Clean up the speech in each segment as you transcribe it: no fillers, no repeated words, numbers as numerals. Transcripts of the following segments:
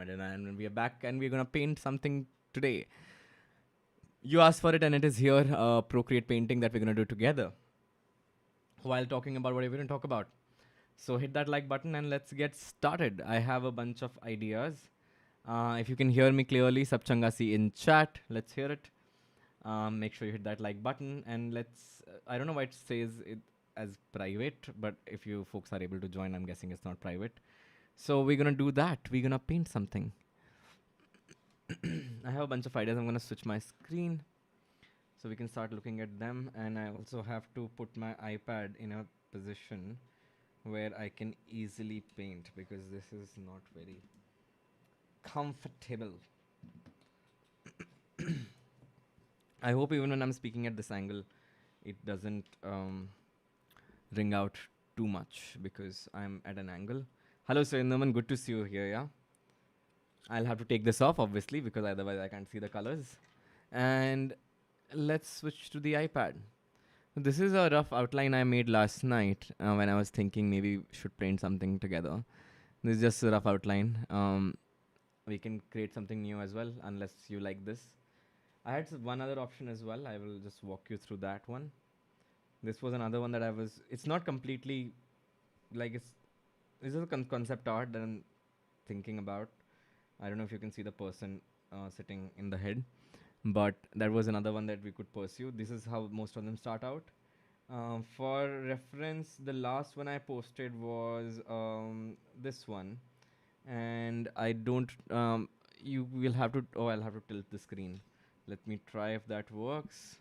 and we are back and we're gonna paint something today. You asked for it and it is here, Procreate painting that we're gonna do together while talking about what we're gonna talk about. So hit that like button and let's get started. I have a bunch of ideas. If you can hear me clearly, Sabchangasi in chat. Let's hear it. Make sure you hit that like button and let's. I don't know why it says it as private, but if you folks are able to join, I'm guessing it's not private. So we're gonna do that. We're gonna paint something. I have a bunch of ideas. I'm gonna switch my screen so we can start looking at them. And I also have to put my iPad in a position where I can easily paint because this is not very comfortable. I hope even when I'm speaking at this angle, it doesn't ring out too much because I'm at an angle. Hello, Surindaman. Good to see you here. Yeah. I'll have to take this off, obviously, because otherwise I can't see the colors. And let's switch to the iPad. This is a rough outline I made last night when I was thinking maybe we should paint something together. This is just a rough outline. We can create something new as well, unless you like this. I had one other option as well. I will just walk you through that one. This was another one that I was. It's not completely like it's. This is a concept art that I'm thinking about. I don't know if you can see the person sitting in the head, but that was another one that we could pursue. This is how most of them start out. For reference, the last one I posted was this one, and I don't. You will have to. Oh, I'll have to tilt the screen. Let me try if that works.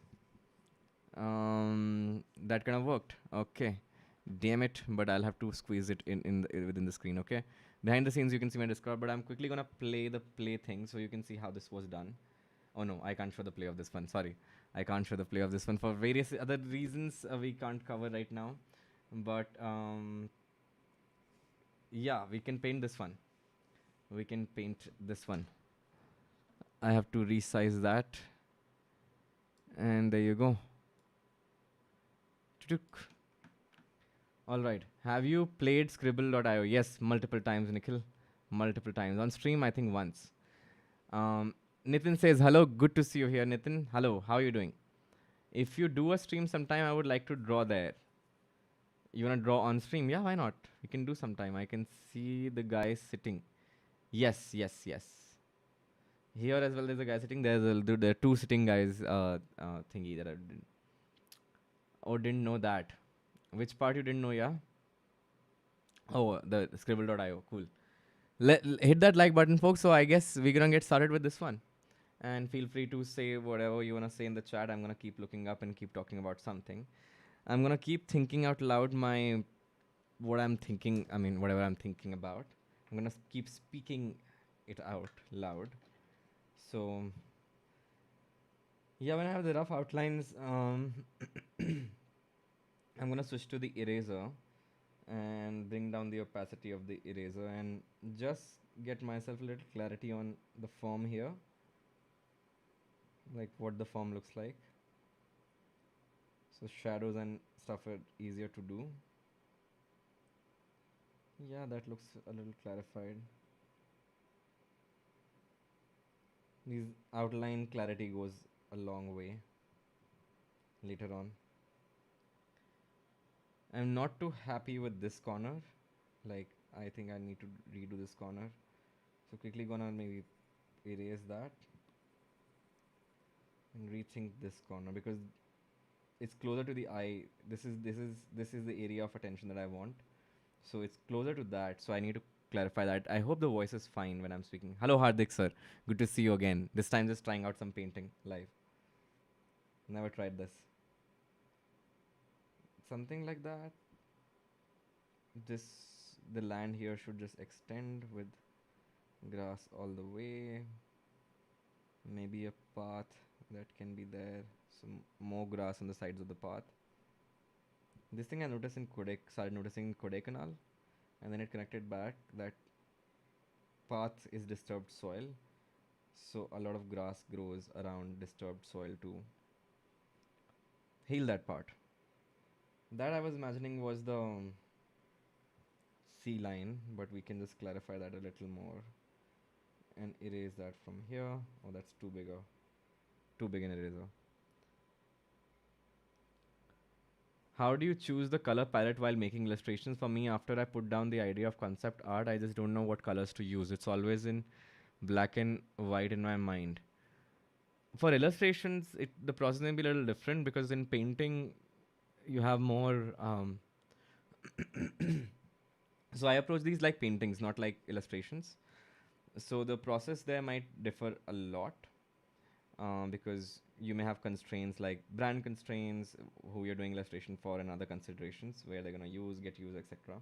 That kind of worked. Okay. Damn it! But I'll have to squeeze it within the screen. Okay. Behind the scenes, you can see my Discord, but I'm quickly gonna play the play thing so you can see how this was done. Oh no, I can't show the play of this one. Sorry, I can't show the play of this one for various other reasons we can't cover right now. But yeah, we can paint this one. We can paint this one. I have to resize that, and there you go. All right. Have you played Scribble.io? Yes, multiple times, Nikhil. Multiple times. On stream, I think once. Nitin says, hello, good to see you here, Nitin. Hello, how are you doing? If you do a stream sometime, I would like to draw there. You want to draw on stream? Yeah, why not? We can do sometime. I can see the guy sitting. Yes, yes, yes. Here as well, there's a guy sitting. There are two sitting guys thingy that I did. Oh, didn't know that. Which part you didn't know, yeah? Oh, the scribble.io. Cool. Hit that like button, folks. So I guess we're going to get started with this one. And feel free to say whatever you want to say in the chat. I'm going to keep looking up and keep talking about something. I'm going to keep thinking out loud what I'm thinking. I mean, whatever I'm thinking about. I'm going to keep speaking it out loud. So, yeah, when I have the rough outlines, I'm going to switch to the eraser and bring down the opacity of the eraser and just get myself a little clarity on the form here, like what the form looks like. So shadows and stuff are easier to do. Yeah, that looks a little clarified. These outline clarity goes a long way later on. I'm not too happy with this corner. Like, I think I need to redo this corner. So quickly gonna maybe erase that and rethink this corner because it's closer to the eye. This is the area of attention that I want. So it's closer to that. So I need to clarify that. I hope the voice is fine when I'm speaking. Hello, Hardik sir. Good to see you again. This time just trying out some painting live. Never tried this. Something like that. The land here should just extend with grass all the way. Maybe a path that can be there. Some more grass on the sides of the path. This thing I noticed in started noticing in Kodaikanal, and then it connected back that path is disturbed soil. So a lot of grass grows around disturbed soil to heal that part. That I was imagining was the sea line, but we can just clarify that a little more. and erase that from here. Oh, that's too big an eraser. How do you choose the color palette while making illustrations? For me, after I put down the idea of concept art, I just don't know what colors to use. It's always in black and white in my mind. For illustrations, the process may be a little different because in painting, you have more. So I approach these like paintings, not like illustrations. So the process there might differ a lot, because you may have constraints like brand constraints, who you're doing illustration for, and other considerations where they're gonna get used, etc.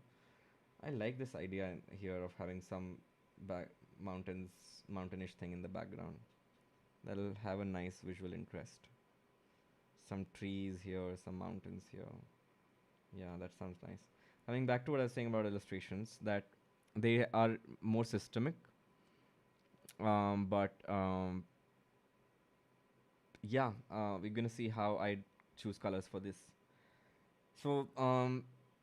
I like this idea here of having some mountainish thing in the background. That'll have a nice visual interest. Some trees here, some mountains here. Yeah, that sounds nice. Coming back to what I was saying about illustrations, that they are more systemic, but yeah, we're gonna see how I choose colors for this. So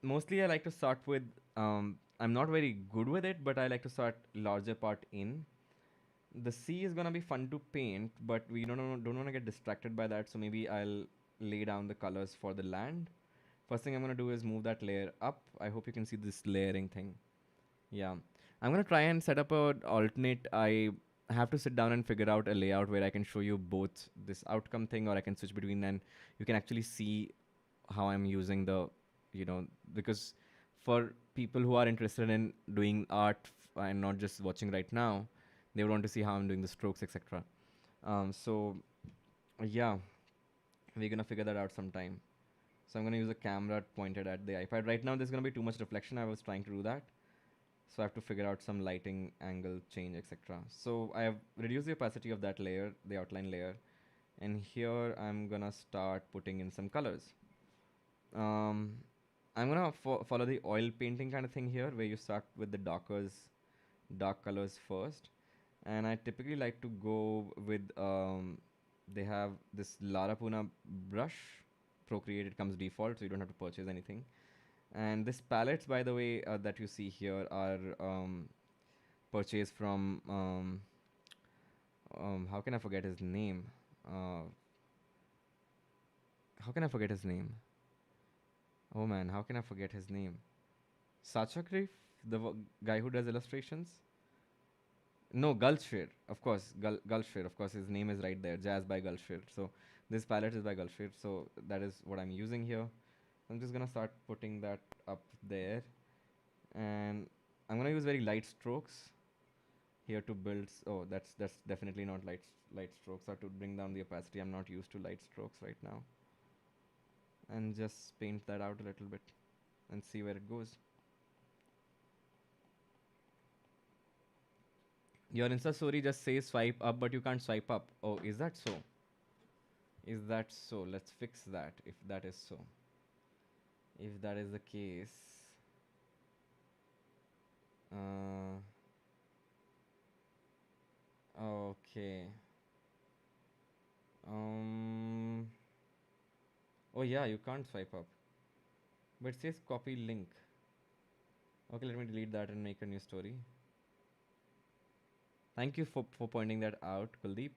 mostly I like to start with. I'm not very good with it, but I like to start larger part in. The sea is gonna be fun to paint, but we don't want to get distracted by that. So maybe I'll lay down the colors for the land. First thing I'm gonna do is move that layer up. I hope you can see this layering thing. Yeah, I'm gonna try and set up a alternate. I have to sit down and figure out a layout where I can show you both this outcome thing, or I can switch between, and you can actually see how I'm using the, because for people who are interested in doing art and not just watching right now, they would want to see how I'm doing the strokes, etc. So yeah, we're gonna figure that out sometime. So I'm gonna use a camera pointed at the iPad. Right now, there's gonna be too much reflection. I was trying to do that, so I have to figure out some lighting angle change, etc. So I have reduced the opacity of that layer, the outline layer, and here I'm gonna start putting in some colors. Um, I'm gonna follow the oil painting kind of thing here, where you start with the dark colors first, and I typically like to go with they have this Larapuna brush, Procreate. It comes default, so you don't have to purchase anything. And this palettes, by the way, that you see here are purchased from how can I forget his name? Uh, how can I forget his name? Oh man, how can I forget his name? Sachakrif, the guy who does illustrations. No, Gulshir, of course. Gulshir, of course, his name is right there. Jazz by Gulshir. So this palette is by Gulshir. So that is what I'm using here. I'm just gonna start putting that up there, and I'm gonna use very light strokes here to build. Oh, that's definitely not light strokes. Or to bring down the opacity. I'm not used to light strokes right now, and just paint that out a little bit, and see where it goes. Your Insta story just says swipe up, but you can't swipe up. Oh, is that so? Is that so? Let's fix that if that is so. If that is the case, uh, okay. Um. Oh yeah, you can't swipe up, but it says copy link. Okay, let me delete that and make a new story. Thank you for pointing that out, Kuldeep.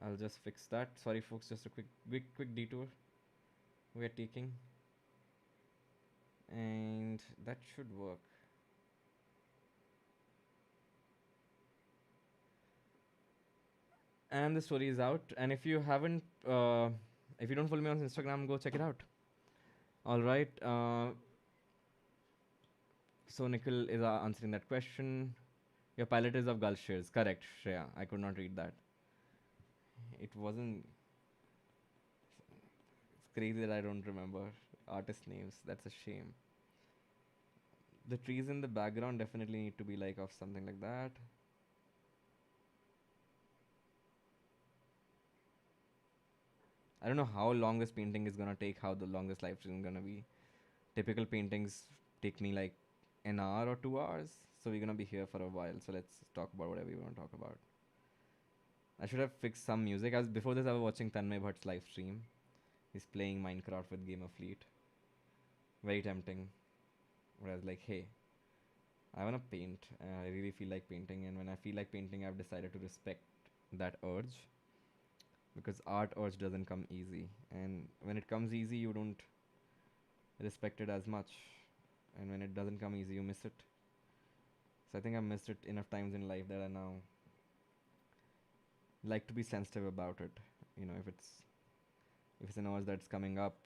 I'll just fix that. Sorry, folks, just a quick detour we are taking, and that should work. And the story is out. And if you haven't, if you don't follow me on Instagram, go check it out. All right. So Nikhil is answering that question. Your pilot is of Gulshires. Correct, Shreya. I could not read that. It wasn't. It's crazy that I don't remember artist names. That's a shame. The trees in the background definitely need to be like of something like that. I don't know how long this painting is gonna take, how the longest live stream is gonna be. Typical paintings take me like an hour or 2 hours, so we're gonna be here for a while. So let's talk about whatever you want to talk about. I should have fixed some music. As before this, I was watching Tanmay Bhatt's live stream. He's playing Minecraft with Gamer Fleet. Very tempting. But I was like, hey, I wanna paint. I really feel like painting, and when I feel like painting, I've decided to respect that urge, because art urge doesn't come easy, and when it comes easy, you don't respect it as much, and when it doesn't come easy, you miss it. So I think I've missed it enough times in life that I now like to be sensitive about it. You know, if it's an urge that's coming up,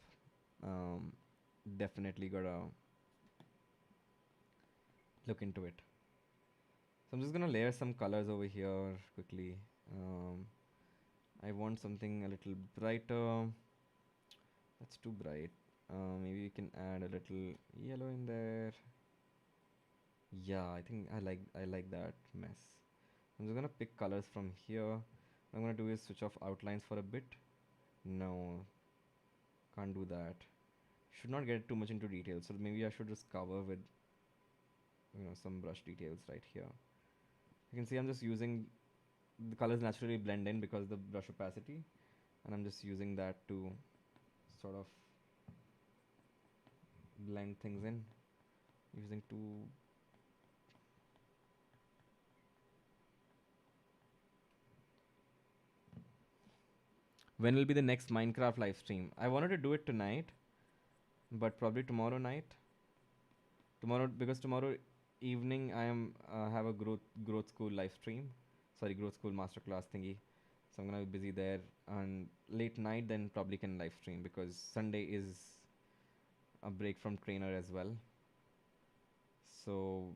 um, definitely gotta look into it. So I'm just gonna layer some colors over here quickly. Um, I want something a little brighter. That's too bright. Maybe we can add a little yellow in there. Yeah, I think I like that mess. I'm just gonna pick colors from here. What I'm gonna do is switch off outlines for a bit. No, can't do that. Should not get too much into details. So maybe I should just cover with some brush details right here. You can see I'm just using the colors naturally blend in because of the brush opacity, and I'm just using that to sort of blend things in using two. When will be the next Minecraft live stream? I wanted to do it tonight, but probably tomorrow night. Tomorrow, because tomorrow evening I am have a growth school live stream. Sorry, growth school masterclass thingy. So I'm gonna be busy there, and late night then probably can live stream because Sunday is a break from trainer as well. So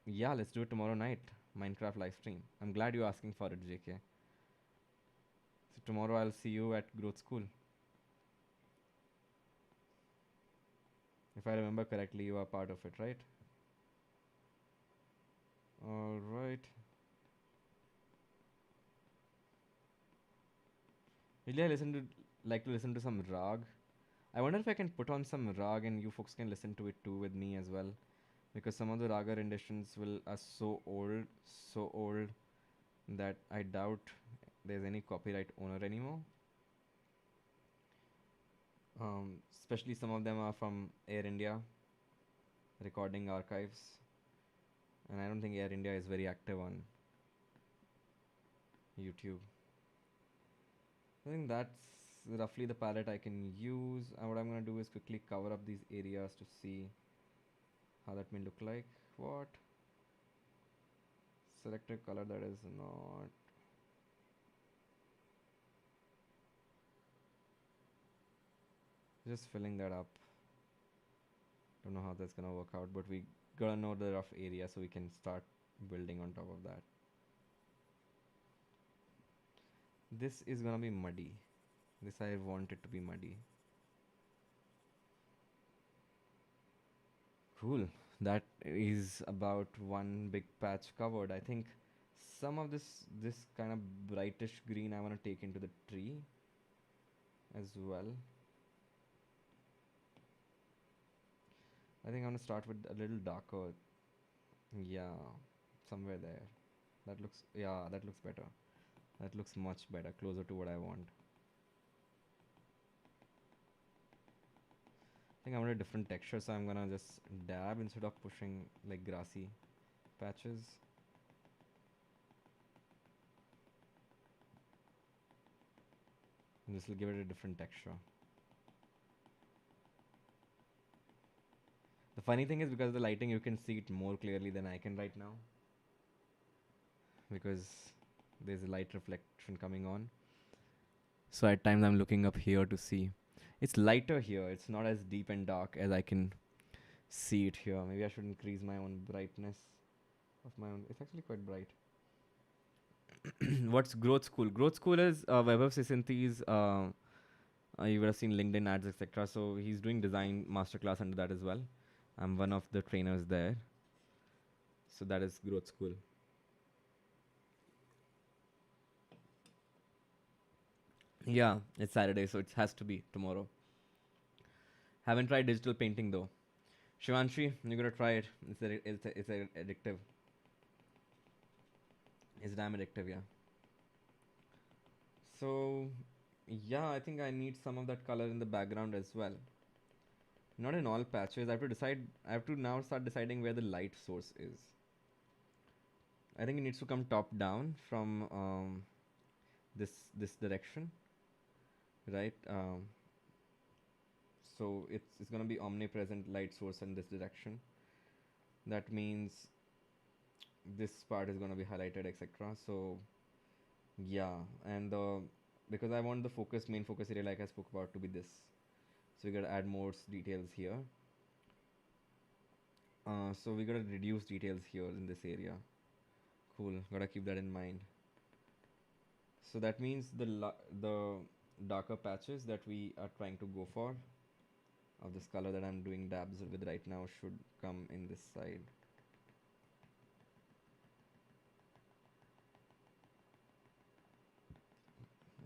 yeah, let's do it tomorrow night. Minecraft live stream. I'm glad you're asking for it, JK. So tomorrow I'll see you at growth school. If I remember correctly, you are part of it, right? All right. Really, I like to listen to some rag. I wonder if I can put on some rag and you folks can listen to it too with me as well, because some of the raga renditions will are so old that I doubt there's any copyright owner anymore. Especially some of them are from Air India recording archives, and I don't think Air India is very active on YouTube. I think that's roughly the palette I can use. And what I'm gonna do is quickly cover up these areas to see how that may look like. What? Select a color that is not. Just filling that up. Don't know how that's gonna work out, but we gotta know the rough area so we can start building on top of that. This is gonna be muddy. This I want it to be muddy. Cool. That is about one big patch covered. I think some of this kind of brightish green I want to take into the tree as well. I think I'm gonna start with a little darker. Yeah, somewhere there. That looks better. That looks much better, closer to what I want. I think I want a different texture, so I'm gonna just dab instead of pushing like grassy patches. And this will give it a different texture. The funny thing is, because of the lighting, you can see it more clearly than I can right now, because there's a light reflection coming on. So at times I'm looking up here to see. It's lighter here. It's not as deep and dark as I can see it here. Maybe I should increase my own brightness of my own. It's actually quite bright. What's Growth School? Growth School is Web of Sisinti's. You would have seen LinkedIn ads, etc. So he's doing design masterclass under that as well. I'm one of the trainers there. So that is Growth School. Yeah, it's Saturday, so it has to be tomorrow. Haven't tried digital painting though. Shivanshi, you gotta try it. It's addictive. It's damn addictive, yeah. So, yeah, I think I need some of that color in the background as well. Not in all patches. I have to now start deciding where the light source is. I think it needs to come top down from this direction, right? So it's gonna be omnipresent light source in this direction. That means this part is gonna be highlighted, etc. So yeah, and because I want the main focus area, like I spoke about, to be this. So we gotta add more details here. So we gotta reduce details here in this area. Cool, gotta keep that in mind. So that means the darker patches that we are trying to go for of this color that I'm doing dabs with right now should come in this side.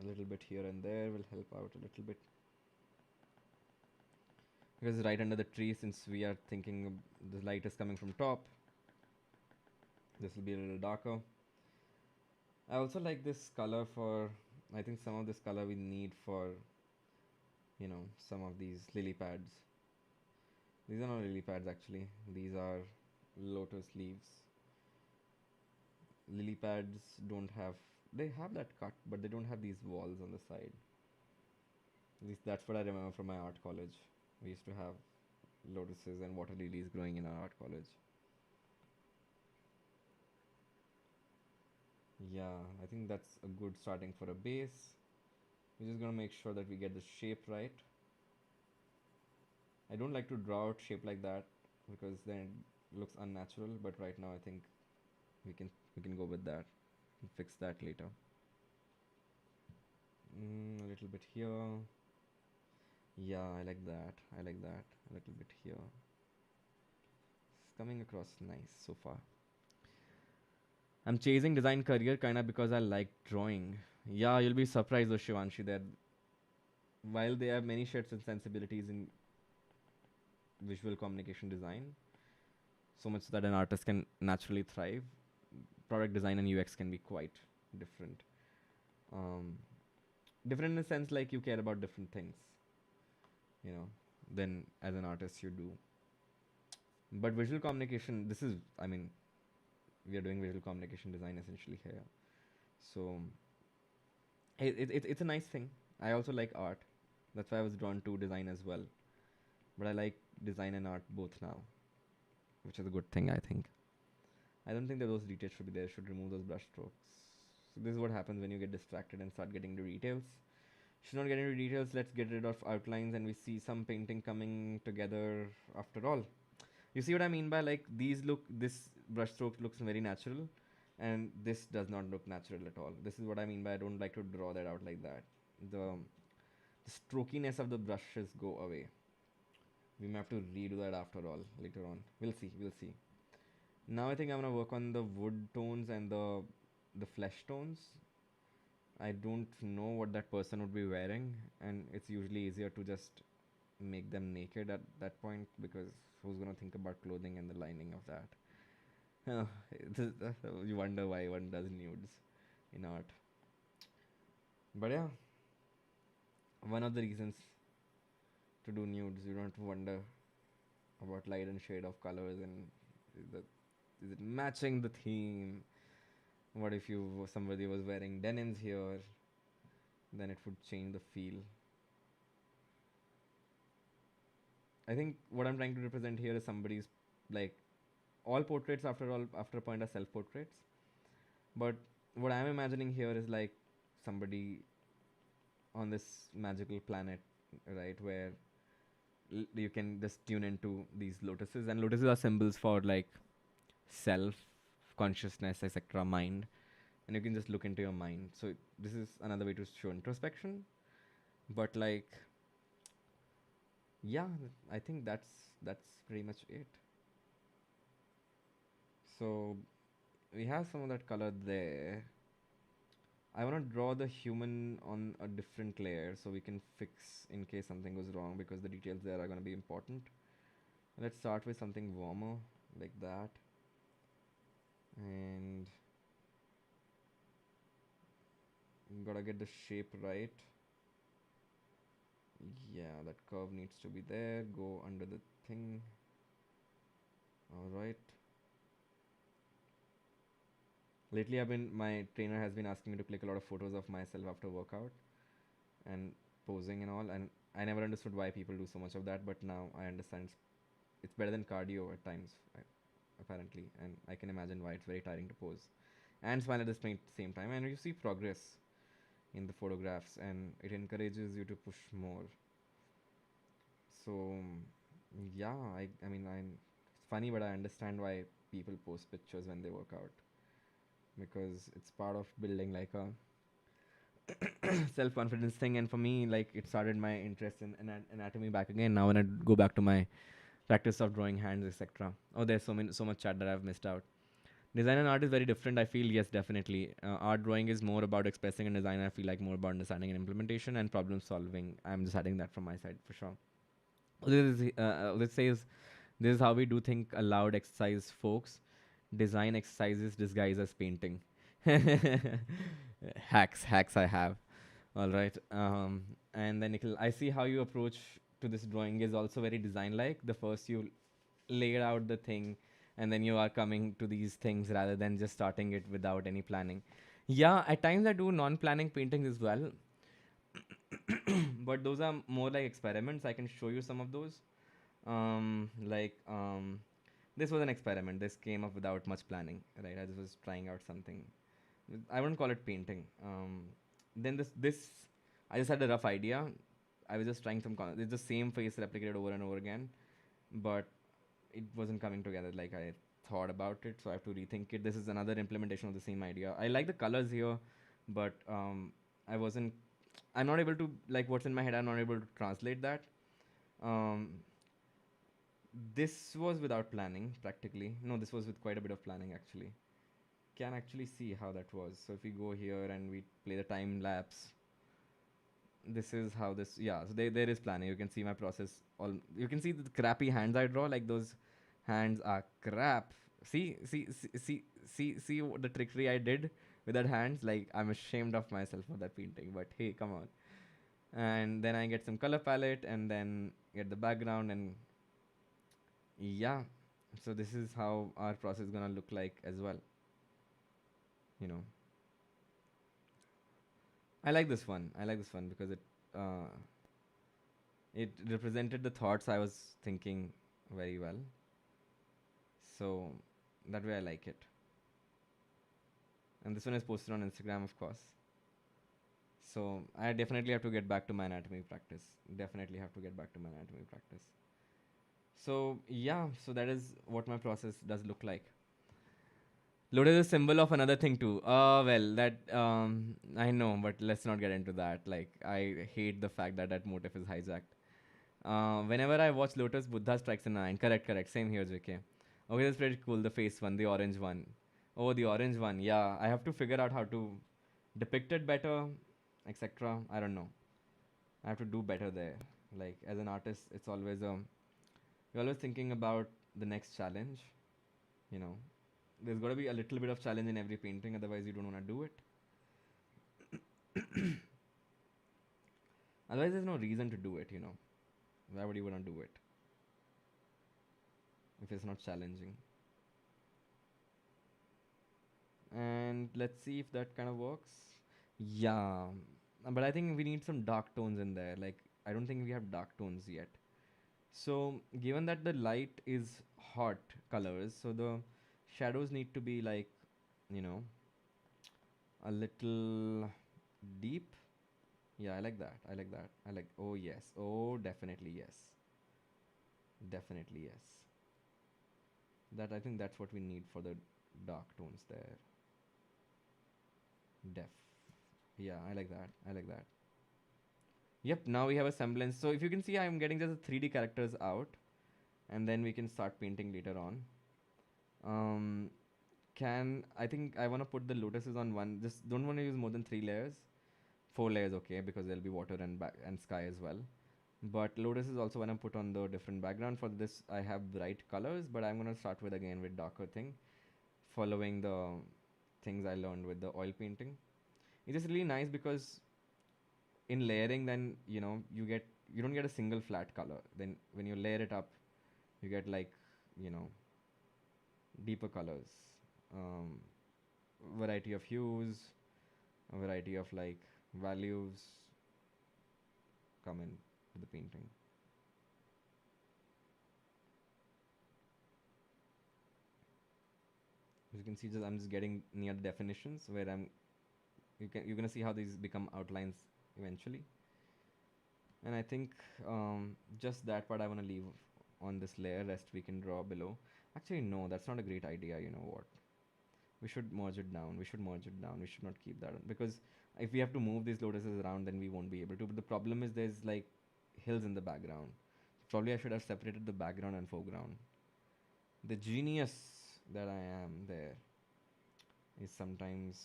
A little bit here and there will help out a little bit. Because right under the tree, since we are thinking the light is coming from top, this will be a little darker. I also like this color for, I think some of this color we need for, some of these lily pads. These are not lily pads actually, these are lotus leaves. Lily pads don't have, they have that cut, but they don't have these walls on the side. At least that's what I remember from my art college. We used to have lotuses and water lilies growing in our art college. Yeah, I think that's a good starting for a base. We're just gonna make sure that we get the shape right. I don't like to draw out shape like that because then it looks unnatural, but right now I think we can go with that and fix that later. A little bit here. Yeah, I like that. I like that. A little bit here. It's coming across nice so far. I'm chasing design career kinda because I like drawing. Yeah, you'll be surprised though, Shivanshi, that while there are many shades and sensibilities in visual communication design, so much that an artist can naturally thrive, product design and UX can be quite different. Um, Different in the sense like you care about different things, you know, than as an artist you do. But visual communication, I mean, we are doing visual communication design essentially here. So it's a nice thing. I also like art. That's why I was drawn to design as well. But I like design and art both now, which is a good thing, I think. I don't think that those details should be there. Should remove those brush strokes. So this is what happens when you get distracted and start getting to details. Should not get into details. Let's get rid of outlines and we see some painting coming together after all. You see what I mean by like this brush stroke looks very natural, and this does not look natural at all. This is what I mean by I don't like to draw that out like that. The strokiness of the brushes go away. We may have to redo that after all later on. We'll see. We'll see. Now I think I'm gonna work on the wood tones and the flesh tones. I don't know what that person would be wearing, and it's usually easier to just make them naked at that point because who's gonna think about clothing and the lining of that? You wonder why one does nudes in art. But yeah, one of the reasons to do nudes, you don't have to wonder about light and shade of colors and is, the, is it matching the theme? What if somebody was wearing denims here? Then it would change the feel. I think what I'm trying to represent here is somebody's like all portraits after a point are self portraits. But what I'm imagining here is like somebody on this magical planet, right, where you can just tune into these lotuses, and lotuses are symbols for like self, consciousness, etc., mind, and you can just look into your mind. So this is another way to show introspection, but like, yeah, I think that's pretty much it. So we have some of that color there. I want to draw the human on a different layer so we can fix in case something goes wrong because the details there are going to be important. Let's start with something warmer like that. And gotta get the shape right. Yeah, that curve needs to be there. Go under the thing. All right. Lately, my trainer has been asking me to click a lot of photos of myself after workout and posing and all, and I never understood why people do so much of that, but now I understand it's better than cardio at times, apparently, and I can imagine why it's very tiring to pose and smile at the same time, and you see progress in the photographs, and it encourages you to push more. So yeah, it's funny, but I understand why people post pictures when they work out, because it's part of building like a self confidence thing. And for me, like, it started my interest in anatomy back again. Now when I go back to my practice of drawing hands, etc. Oh, there's so much chat that I've missed out. Design and art is very different. I feel, yes, definitely. Art drawing is more about expressing, and design I feel like more about understanding and implementation and problem solving. I'm just adding that from my side for sure. Let's say this is how we do think aloud exercise, folks. Design exercises disguised as painting. Hacks I have. All right. And then Nikhil, I see how you approach to this drawing is also very design like. The first you laid out the thing, and then you are coming to these things rather than just starting it without any planning. Yeah, at times I do non-planning paintings as well, but those are more like experiments. I can show you some of those. Like this was an experiment. This came up without much planning, right? I just was trying out something. I wouldn't call it painting. Then this I just had a rough idea. I was just trying it's the same face replicated over and over again, but it wasn't coming together like I thought about it. So I have to rethink it. This is another implementation of the same idea. I like the colors here, but I wasn't. I'm not able to like what's in my head. I'm not able to translate that. Um, this was without planning practically. No, this was with quite a bit of planning actually. Can actually see how that was. So if we go here and we play the time lapse, this is how this. Yeah, so there is planning. You can see my process. All you can see the crappy hands I draw. Like those hands are crap. See what the trickery I did with that hands. Like I'm ashamed of myself for that painting. But hey, come on. And then I get some color palette and then get the background and yeah. So this is how our process is gonna look like as well. You know. I like this one. I like this one because uh, it represented the thoughts I was thinking very well. So that way I like it. And this one is posted on Instagram, of course. So I definitely have to get back to my anatomy practice. Definitely have to get back to my anatomy practice. So yeah, so that is what my process does look like. Lotus is a symbol of another thing too. Well, that I know, but let's not get into that. Like, I hate the fact that that motif is hijacked. Whenever I watch Lotus, Buddha strikes a nine. Correct, correct. Same here, JK. Okay, that's pretty cool. The face one, the orange one. Oh, the orange one. Yeah, I have to figure out how to depict it better, etc. I don't know. I have to do better there. Like as an artist, it's always you're always thinking about the next challenge. You know, there's got to be a little bit of challenge in every painting, otherwise you don't want to do it. Otherwise, there's no reason to do it. You know, why would you want to do it if it's not challenging? And let's see if that kind of works. Yeah, but I think we need some dark tones in there. Like, I don't think we have dark tones yet. So, given that the light is hot colors, so the shadows need to be like, you know, a little deep. Yeah, I like that. I like that. I like, oh, yes. Oh, definitely, yes. Definitely, yes. That I think that's what we need for the dark tones there. Def. Yeah, I like that. I like that. Yep, now we have a semblance. So if you can see, I'm getting just the 3D characters out, and then we can start painting later on. Um, can I think I want to put the lotuses on one. Just don't want to use more than 3 layers. 4 layers, okay, because there'll be water and sky as well. But lotus is also when I put on the different background. For this, I have bright colors, but I'm gonna start with again with darker thing, following the things I learned with the oil painting. It is really nice because in layering, then you know you get you don't get a single flat color. Then when you layer it up, you get like, you know, deeper colors, um, variety of hues, a variety of like values come in to the painting. As you can see, I'm just getting near the definitions where you're gonna see how these become outlines eventually. And I think just that part I want to leave on this layer. Rest we can draw below. Actually, no, that's not a great idea. You know what? We should merge it down. We should merge it down. We should not keep that on, because if we have to move these lotuses around, then we won't be able to. But the problem is there's like hills in the background. Probably I should have separated the background and foreground. The genius that I am there is sometimes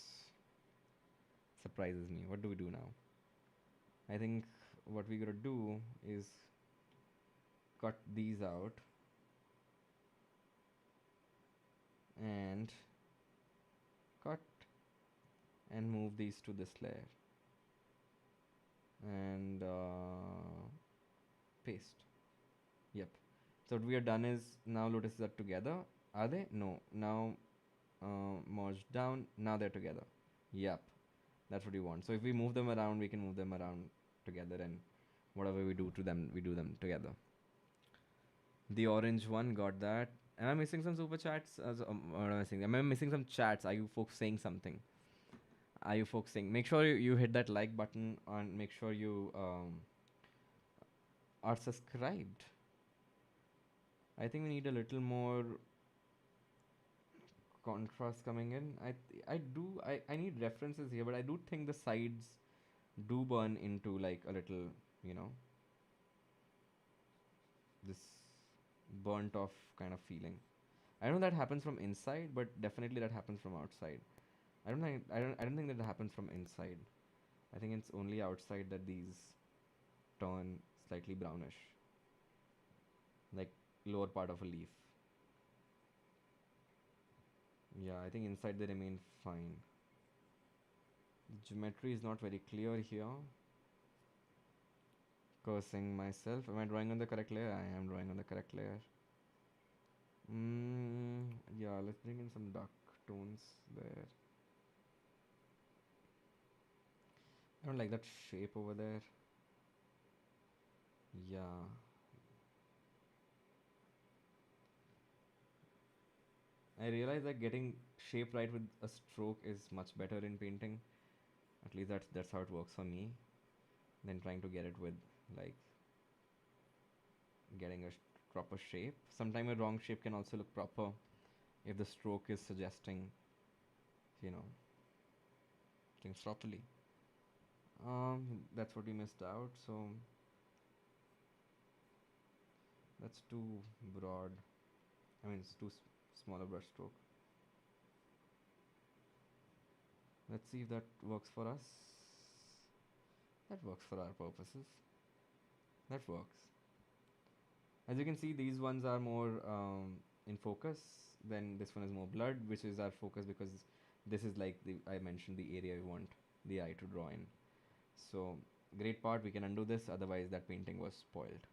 surprises me. What do we do now? I think what we gotta do is cut these out and cut and move these to this layer and paste. Yep. So what we have done is now lotuses are together. Are they? No. Now merged down. Now they're together. Yep. That's what we want. So if we move them around, we can move them around together, and whatever we do to them, we do them together. The orange one, got that. Am I missing some super chats? What am I missing? Am I missing some chats? Are you folks saying something? Are you folks saying? Make sure you hit that like button and make sure you are subscribed. I think we need a little more contrast coming in. I need references here, but I do think the sides do burn into like a little, you know, this burnt off kind of feeling. I know that happens from inside, but definitely that happens from outside. I don't think that happens from inside. I think it's only outside that these turn slightly brownish, like lower part of a leaf. Yeah, I think inside they remain fine. The geometry is not very clear here. Cursing myself. Am I drawing on the correct layer? I am drawing on the correct layer. Yeah, let's bring in some dark tones there. I don't like that shape over there. Yeah. I realize that getting shape right with a stroke is much better in painting. At least that's how it works for me. Than trying to get it with like getting a proper shape. Sometimes a wrong shape can also look proper if the stroke is suggesting, you know, things properly. That's what we missed out. So that's too broad. I mean, it's too smaller brush stroke. Let's see if that works for us. That works for our purposes. That works. As you can see, these ones are more in focus. Then this one is more blurred, which is our focus because this is like I mentioned the area we want the eye to draw in. So great part, we can undo this. Otherwise, that painting was spoiled.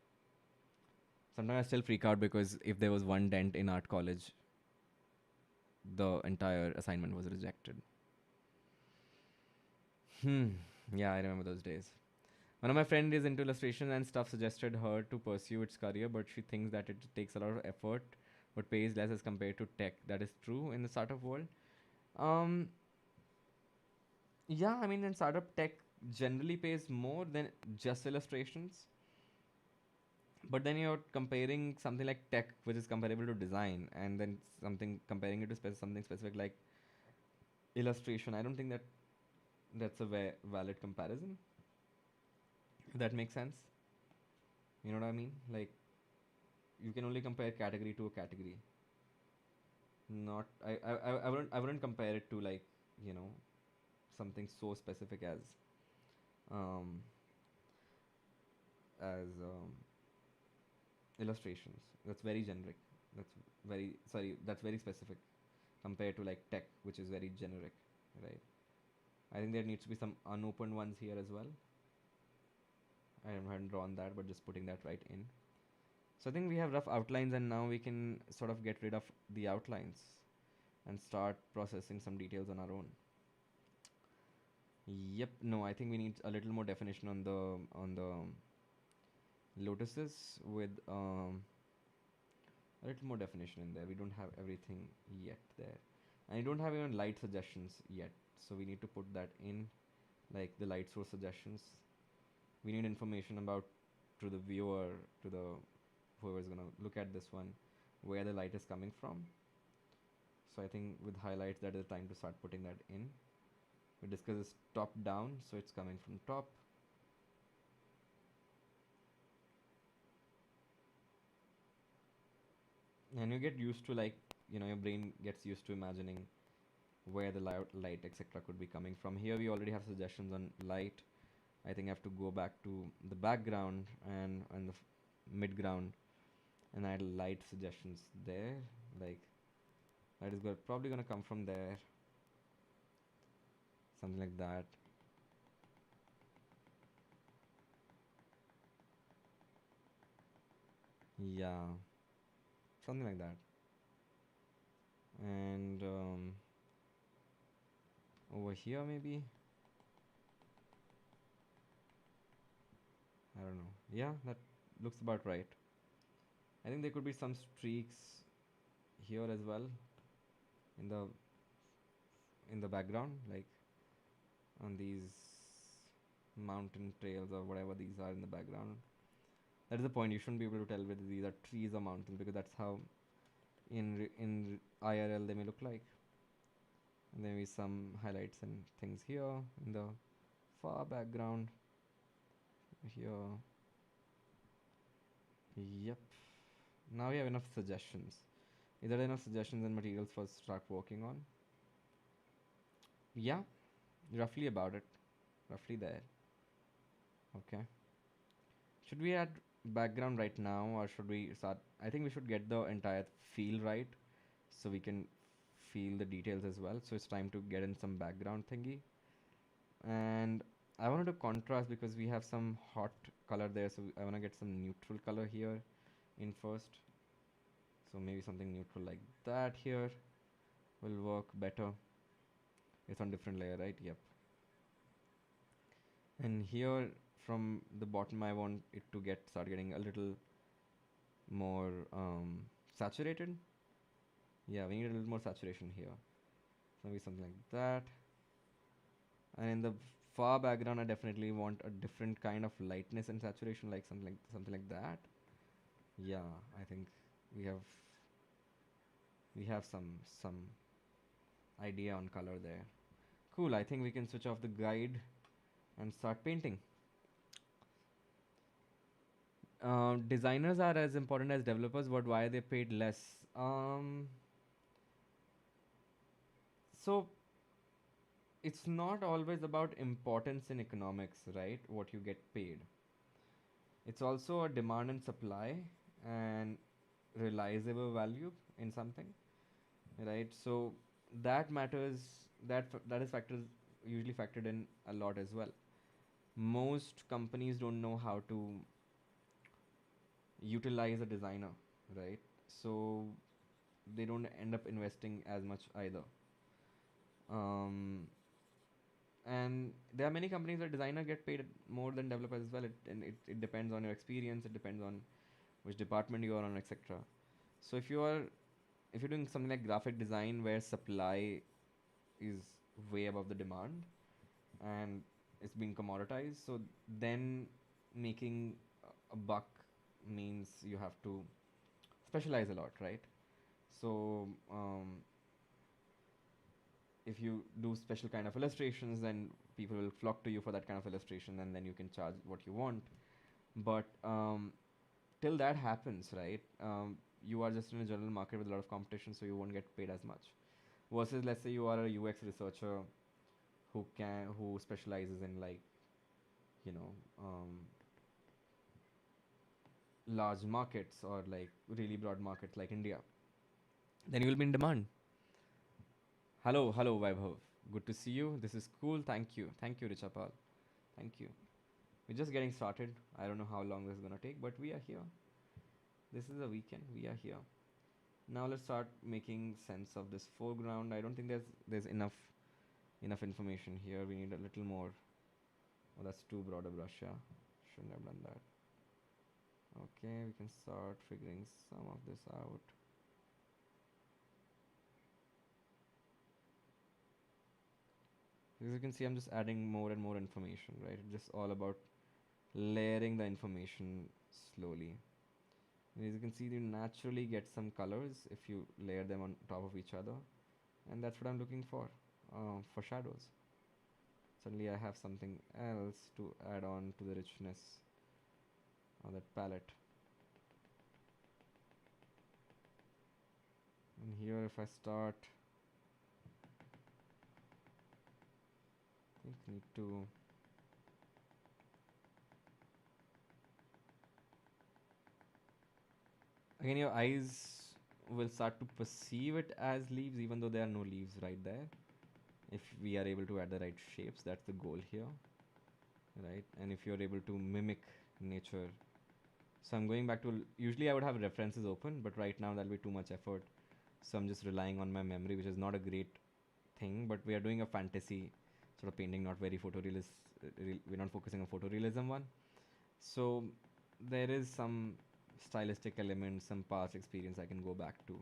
Sometimes I still freak out because if there was one dent in art college, the entire assignment was rejected. Yeah, I remember those days. One of my friends is into illustration and stuff, suggested her to pursue its career, but she thinks that it takes a lot of effort but pays less as compared to tech. That is true in the startup world. Um, yeah, I mean, in startup, tech generally pays more than just illustrations. But then you're comparing something like tech, which is comparable to design, and then something comparing it to something specific like illustration. I don't think that's a valid comparison. If that makes sense. You know what I mean? Like you can only compare category to a category. Not I wouldn't compare it to like, you know, something so specific um as illustrations. That's very generic. That's that's very specific compared to like tech, which is very generic, right? I think there needs to be some unopened ones here as well. I haven't drawn that, but just putting that right in. So I think we have rough outlines, and now we can sort of get rid of the outlines and start processing some details on our own. Yep. No, I think we need a little more definition on the lotuses with a little more definition in there. We don't have everything yet there, and I don't have even light suggestions yet. So we need to put that in, like the light source suggestions. We need information about to the viewer, to the whoever's gonna look at this one, where the light is coming from. So I think with highlights, that is the time to start putting that in. We discuss this top down, so it's coming from top. And you get used to, like, your brain gets used to imagining where the light etc. could be coming from. Here we already have suggestions on light. I think I have to go back to the background and the midground and add light suggestions there. Like, light is probably gonna come from there, something like that. Yeah, something like that. And over here maybe, I don't know. Yeah, that looks about right. I think there could be some streaks here as well in the background, like on these mountain trails or whatever these are in the background. That is the point. You shouldn't be able to tell whether these are trees or mountains, because that's how in IRL they may look like. And there may be some highlights and things here in the far background. Here. Yep. Now we have enough suggestions. Is there enough suggestions and materials for us to start working on? Yeah, roughly about it. Roughly there. Okay. Should we add background right now, or should we start? I think we should get the entire feel right so we can feel the details as well. So it's time to get in some background thingy. And I wanted to contrast because we have some hot color there. So I want to get some neutral color here in first. So maybe something neutral like that here will work better. It's on different layer, right? Yep. And here from the bottom, I want it to start getting a little more saturated. Yeah, we need a little more saturation here. So maybe something like that. And in the far background, I definitely want a different kind of lightness and saturation, like something like that. Yeah, I think we have some idea on color there. Cool. I think we can switch off the guide and start painting. Designers are as important as developers, but why are they paid less? So it's not always about importance in economics, right? What you get paid. It's also a demand and supply and realizable value in something, right? So that matters. That is factors usually factored in a lot as well. Most companies don't know how to utilize a designer, right? So they don't end up investing as much either. Um, and there are many companies where designer get paid more than developers as well. It depends on your experience. It depends on which department you are on, etc. So if you're doing something like graphic design where supply is way above the demand and it's being commoditized, so then making a buck means you have to specialize a lot, right? So if you do special kind of illustrations, then people will flock to you for that kind of illustration, and then you can charge what you want. But till that happens, right? You are just in a general market with a lot of competition, so you won't get paid as much. Versus, let's say you are a UX researcher who specializes in, like, you know um, large markets or like really broad markets like India, then you will be in demand. Hello, Vaibhav. Good to see you. This is cool. Thank you, Richapal. Thank you. We're just getting started. I don't know how long this is gonna take, but we are here. This is a weekend. We are here. Now let's start making sense of this foreground. I don't think there's enough information here. We need a little more. Oh, that's too broad a brush. Yeah, shouldn't have done that. Okay, we can start figuring some of this out. As you can see, I'm just adding more and more information, right? It's just all about layering the information slowly. And as you can see, you naturally get some colors if you layer them on top of each other. And that's what I'm looking for shadows. Suddenly I have something else to add on to the richness of that palette. And here if I start, I think I need to again, your eyes will start to perceive it as leaves even though there are no leaves right there. If we are able to add the right shapes, that's the goal here, right? And if you're able to mimic nature. So I'm going back to, usually I would have references open, but right now that'll be too much effort. So I'm just relying on my memory, which is not a great thing, but we are doing a fantasy sort of painting, not very photorealist. We're not focusing on photorealism one. So there is some stylistic elements, some past experience I can go back to.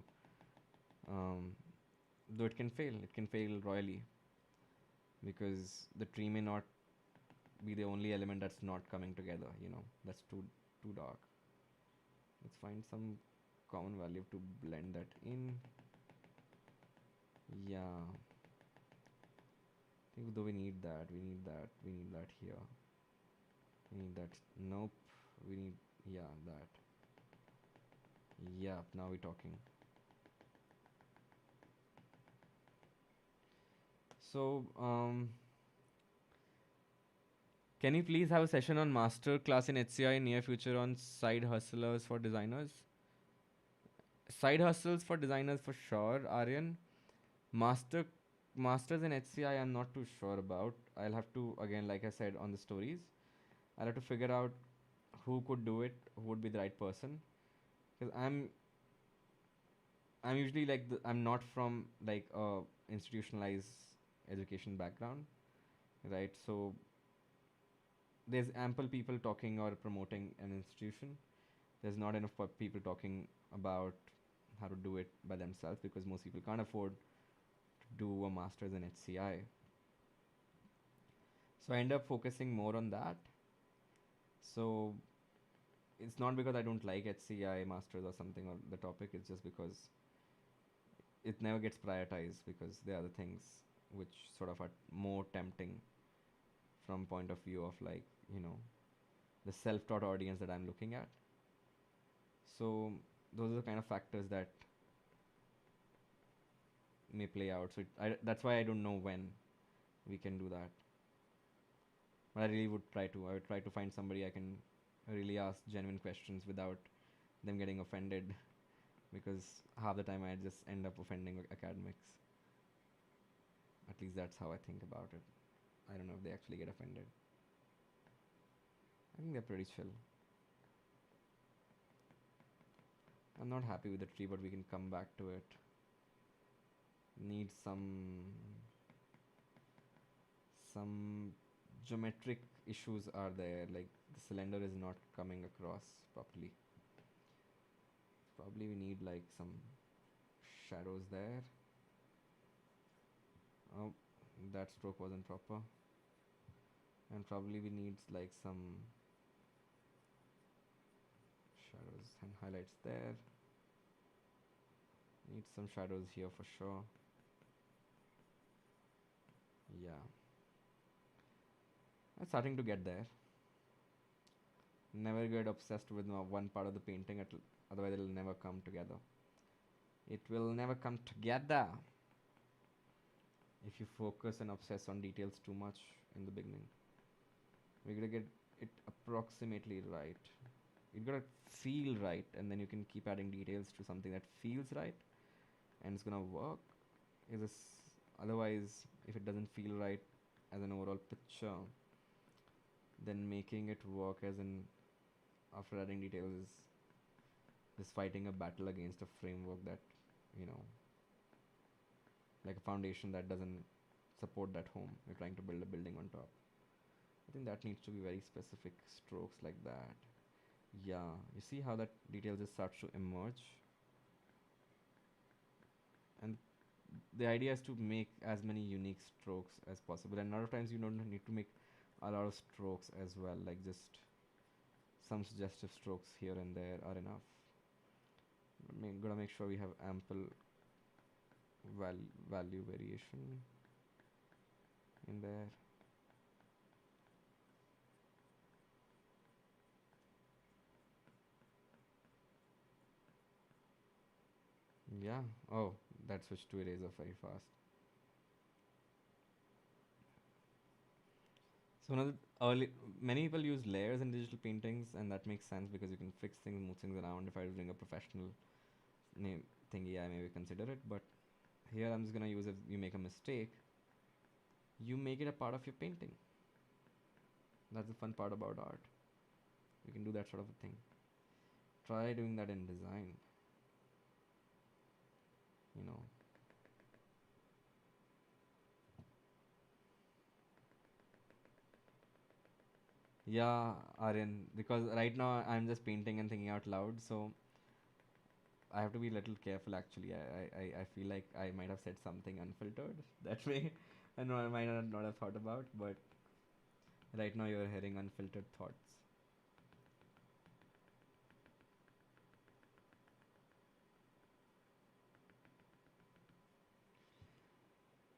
Though it can fail royally because the tree may not be the only element that's not coming together, that's too dark. Let's find some common value to blend that in. Yeah. I think though we need that here. We need that. Nope. We need, yeah, that. Yeah, now we're talking. So, can you please have a session on master class in HCI in near future on side hustlers for designers? Side hustles for designers for sure, Aryan. Masters in HCI I'm not too sure about. I'll have to, again, like I said on the stories, I'll have to figure out who could do it, who would be the right person. Because I'm usually like I'm not from like a institutionalized education background, right? So there's ample people talking or promoting an institution. There's not enough people talking about how to do it by themselves because most people can't afford to do a master's in HCI. So I end up focusing more on that. So it's not because I don't like HCI masters or something or the topic. It's just because it never gets prioritized because there are other things which sort of are more tempting from point of view of like the self-taught audience that I'm looking at. So those are the kind of factors that may play out. So that's why I don't know when we can do that. But I really would try to. I would try to find somebody I can really ask genuine questions without them getting offended, because half the time I just end up offending academics. At least that's how I think about it. I don't know if they actually get offended. I think they're pretty chill. I'm not happy with the tree, but we can come back to it. Need some geometric issues are there, like the cylinder is not coming across properly. Probably we need like some shadows there. Oh, that stroke wasn't proper. And probably we need like some shadows and highlights there. Need some shadows here for sure. Yeah, I'm starting to get there. Never get obsessed with one part of the painting, otherwise it'll never come together. It will never come together if you focus and obsess on details too much in the beginning. We're gonna get it approximately right. You gotta feel right, and then you can keep adding details to something that feels right, and it's gonna work. Otherwise, if it doesn't feel right as an overall picture, then making it work as in after adding details is fighting a battle against a framework that, you know, like a foundation that doesn't support that home. You're trying to build a building on top. I think that needs to be very specific strokes like that. Yeah, you see how that detail just starts to emerge? And the idea is to make as many unique strokes as possible. And a lot of times you don't need to make a lot of strokes as well, like just some suggestive strokes here and there are enough. Gotta make sure we have ample value variation in there. Yeah. Oh, that switched to eraser very fast. So one of the early, many people use layers in digital paintings, and that makes sense because you can fix things, move things around. If I was doing a professional name thingy, I maybe consider it. But here I'm just gonna use, if you make a mistake, you make it a part of your painting. That's the fun part about art. You can do that sort of a thing. Try doing that in design. You know. Yeah, Aryan, because right now I'm just painting and thinking out loud, so I have to be a little careful actually. I feel like I might have said something unfiltered that way. I know I might not have thought about, but right now you're hearing unfiltered thoughts.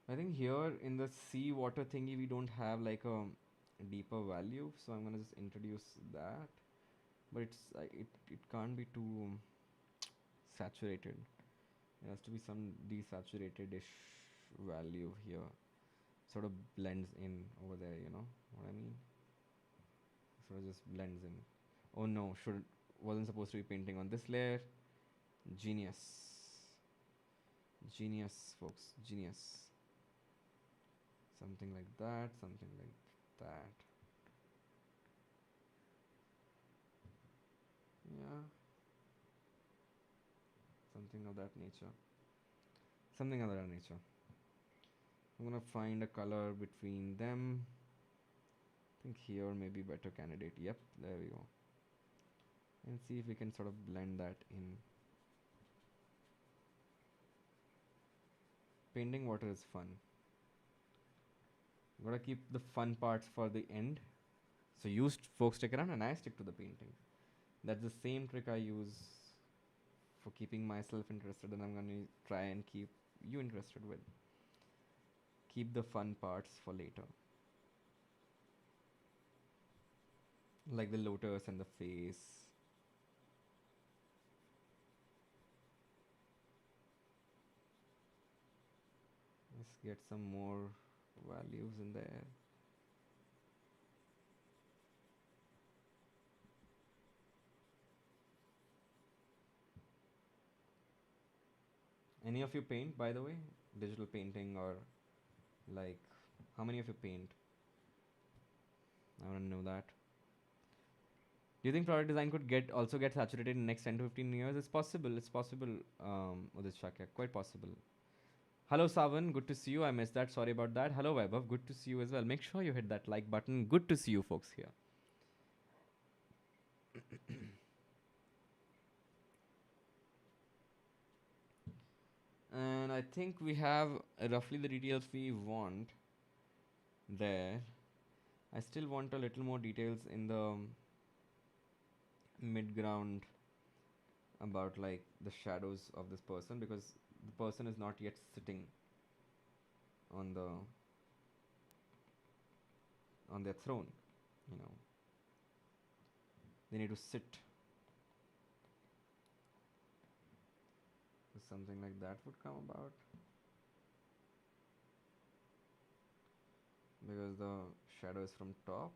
I think here in the sea water thingy we don't have like a deeper value, so I'm gonna just introduce that. But it's it can't be too saturated. There has to be some desaturated-ish value here. Sort of blends in over there, you know what I mean? Sort of just blends in. Oh no, wasn't supposed to be painting on this layer. Genius. Genius, folks. Genius. Something like that, something like that. Yeah. Something of that nature. Something of that nature. I'm gonna find a color between them. I think here may be better candidate. Yep, there we go. And see if we can sort of blend that in. Painting water is fun. Gotta keep the fun parts for the end. So you folks stick around and I stick to the painting. That's the same trick I use for keeping myself interested, and I'm gonna try and keep you interested with. Keep the fun parts for later. Like the lotus and the face. Let's get some more values in there. Any of you paint, by the way? Digital painting, or like, how many of you paint? I want to know that. Do you think product design could also get saturated in the next 10 to 15 years? It's possible. It's possible, Udit Shakya. Quite possible. Hello, Savan. Good to see you. I missed that. Sorry about that. Hello, Vaibhav. Good to see you as well. Make sure you hit that like button. Good to see you folks here. And I think we have roughly the details we want there. I still want a little more details in the mid-ground about like the shadows of this person, because the person is not yet sitting on their throne, you know. They need to sit. So something like that would come about, because the shadow is from top.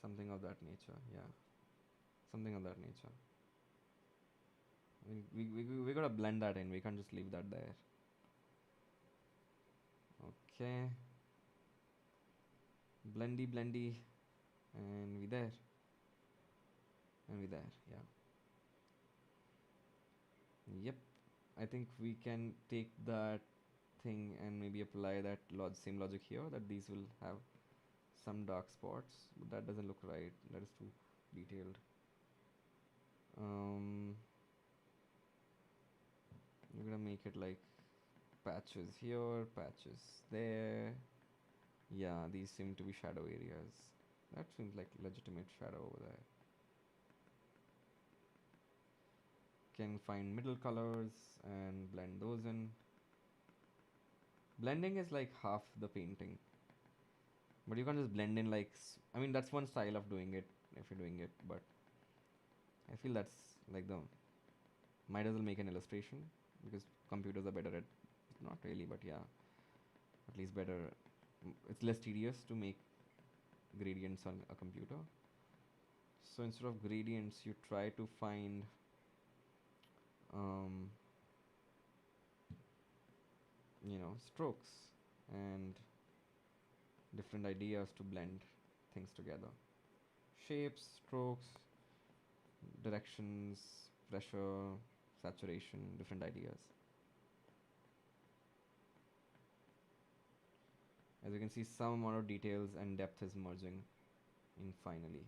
Something of that nature, yeah. Something of that nature. We gotta blend that in. We can't just leave that there. Okay. Blendy, blendy, and we there, and we there. Yeah. Yep. I think we can take that thing and maybe apply that same logic here, that these will have some dark spots, but that doesn't look right. That is too detailed. We're gonna make it like patches here, patches there. Yeah, these seem to be shadow areas. That seems like legitimate shadow over there. Can find middle colors and blend those in. Blending is like half the painting, but you can't just blend in like I mean, that's one style of doing it if you're doing it, but I feel that's like the might as well make an illustration, because computers are better at, not really, but yeah, at least better. It's less tedious to make gradients on a computer. So instead of gradients, you try to find um, strokes and different ideas to blend things together. Shapes, strokes, directions, pressure, saturation, different ideas. As you can see, some amount of details and depth is merging in finally.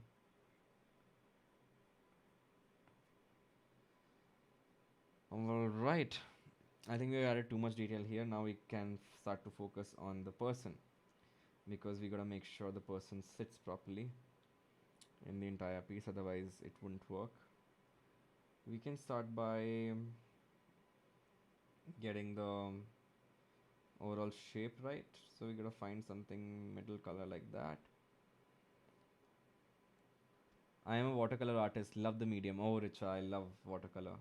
Alright, I think we added too much detail here. Now we can start to focus on the person, because we gotta make sure the person sits properly in the entire piece, otherwise it wouldn't work. We can start by getting the overall shape right. So we gotta find something middle color like that. I am a watercolor artist, love the medium. Oh Richa, I love watercolor.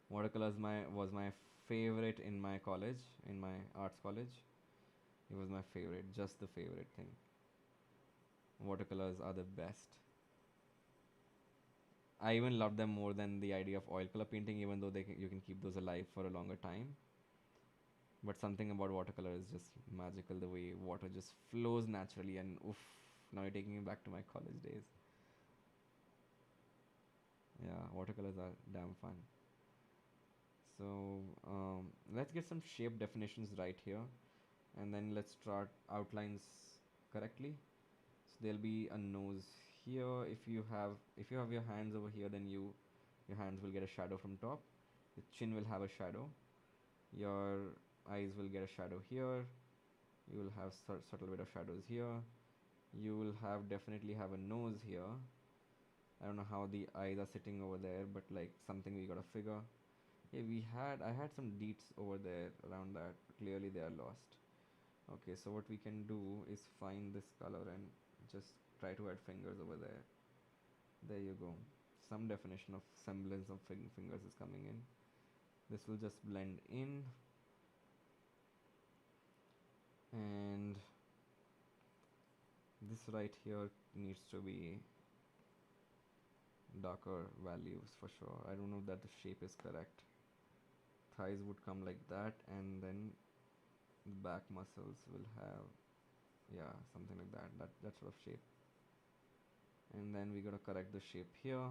Watercolor was my favorite in my college, in my arts college. It was my favorite, just the favorite thing. Watercolors are the best. I even love them more than the idea of oil color painting, even though you can keep those alive for a longer time. But something about watercolor is just magical, the way water just flows naturally, and oof, now you're taking me back to my college days. Yeah, watercolors are damn fun. So let's get some shape definitions right here, and then let's start outlines correctly. So there'll be a nose here. If you have your hands over here, then your hands will get a shadow from top. The chin will have a shadow. Your eyes will get a shadow here. You will have subtle bit of shadows here. You will definitely have a nose here. I don't know how the eyes are sitting over there, but like something we gotta figure. Yeah, I had some deets over there around that. Clearly they are lost. Okay, so what we can do is find this color and just try to add fingers over there. There you go. Some definition of semblance of fingers is coming in. This will just blend in, and this right here needs to be darker values for sure. I don't know that the shape is correct. Thighs would come like that, and then the back muscles will have, yeah, something like that sort of shape. And then we gotta correct the shape here.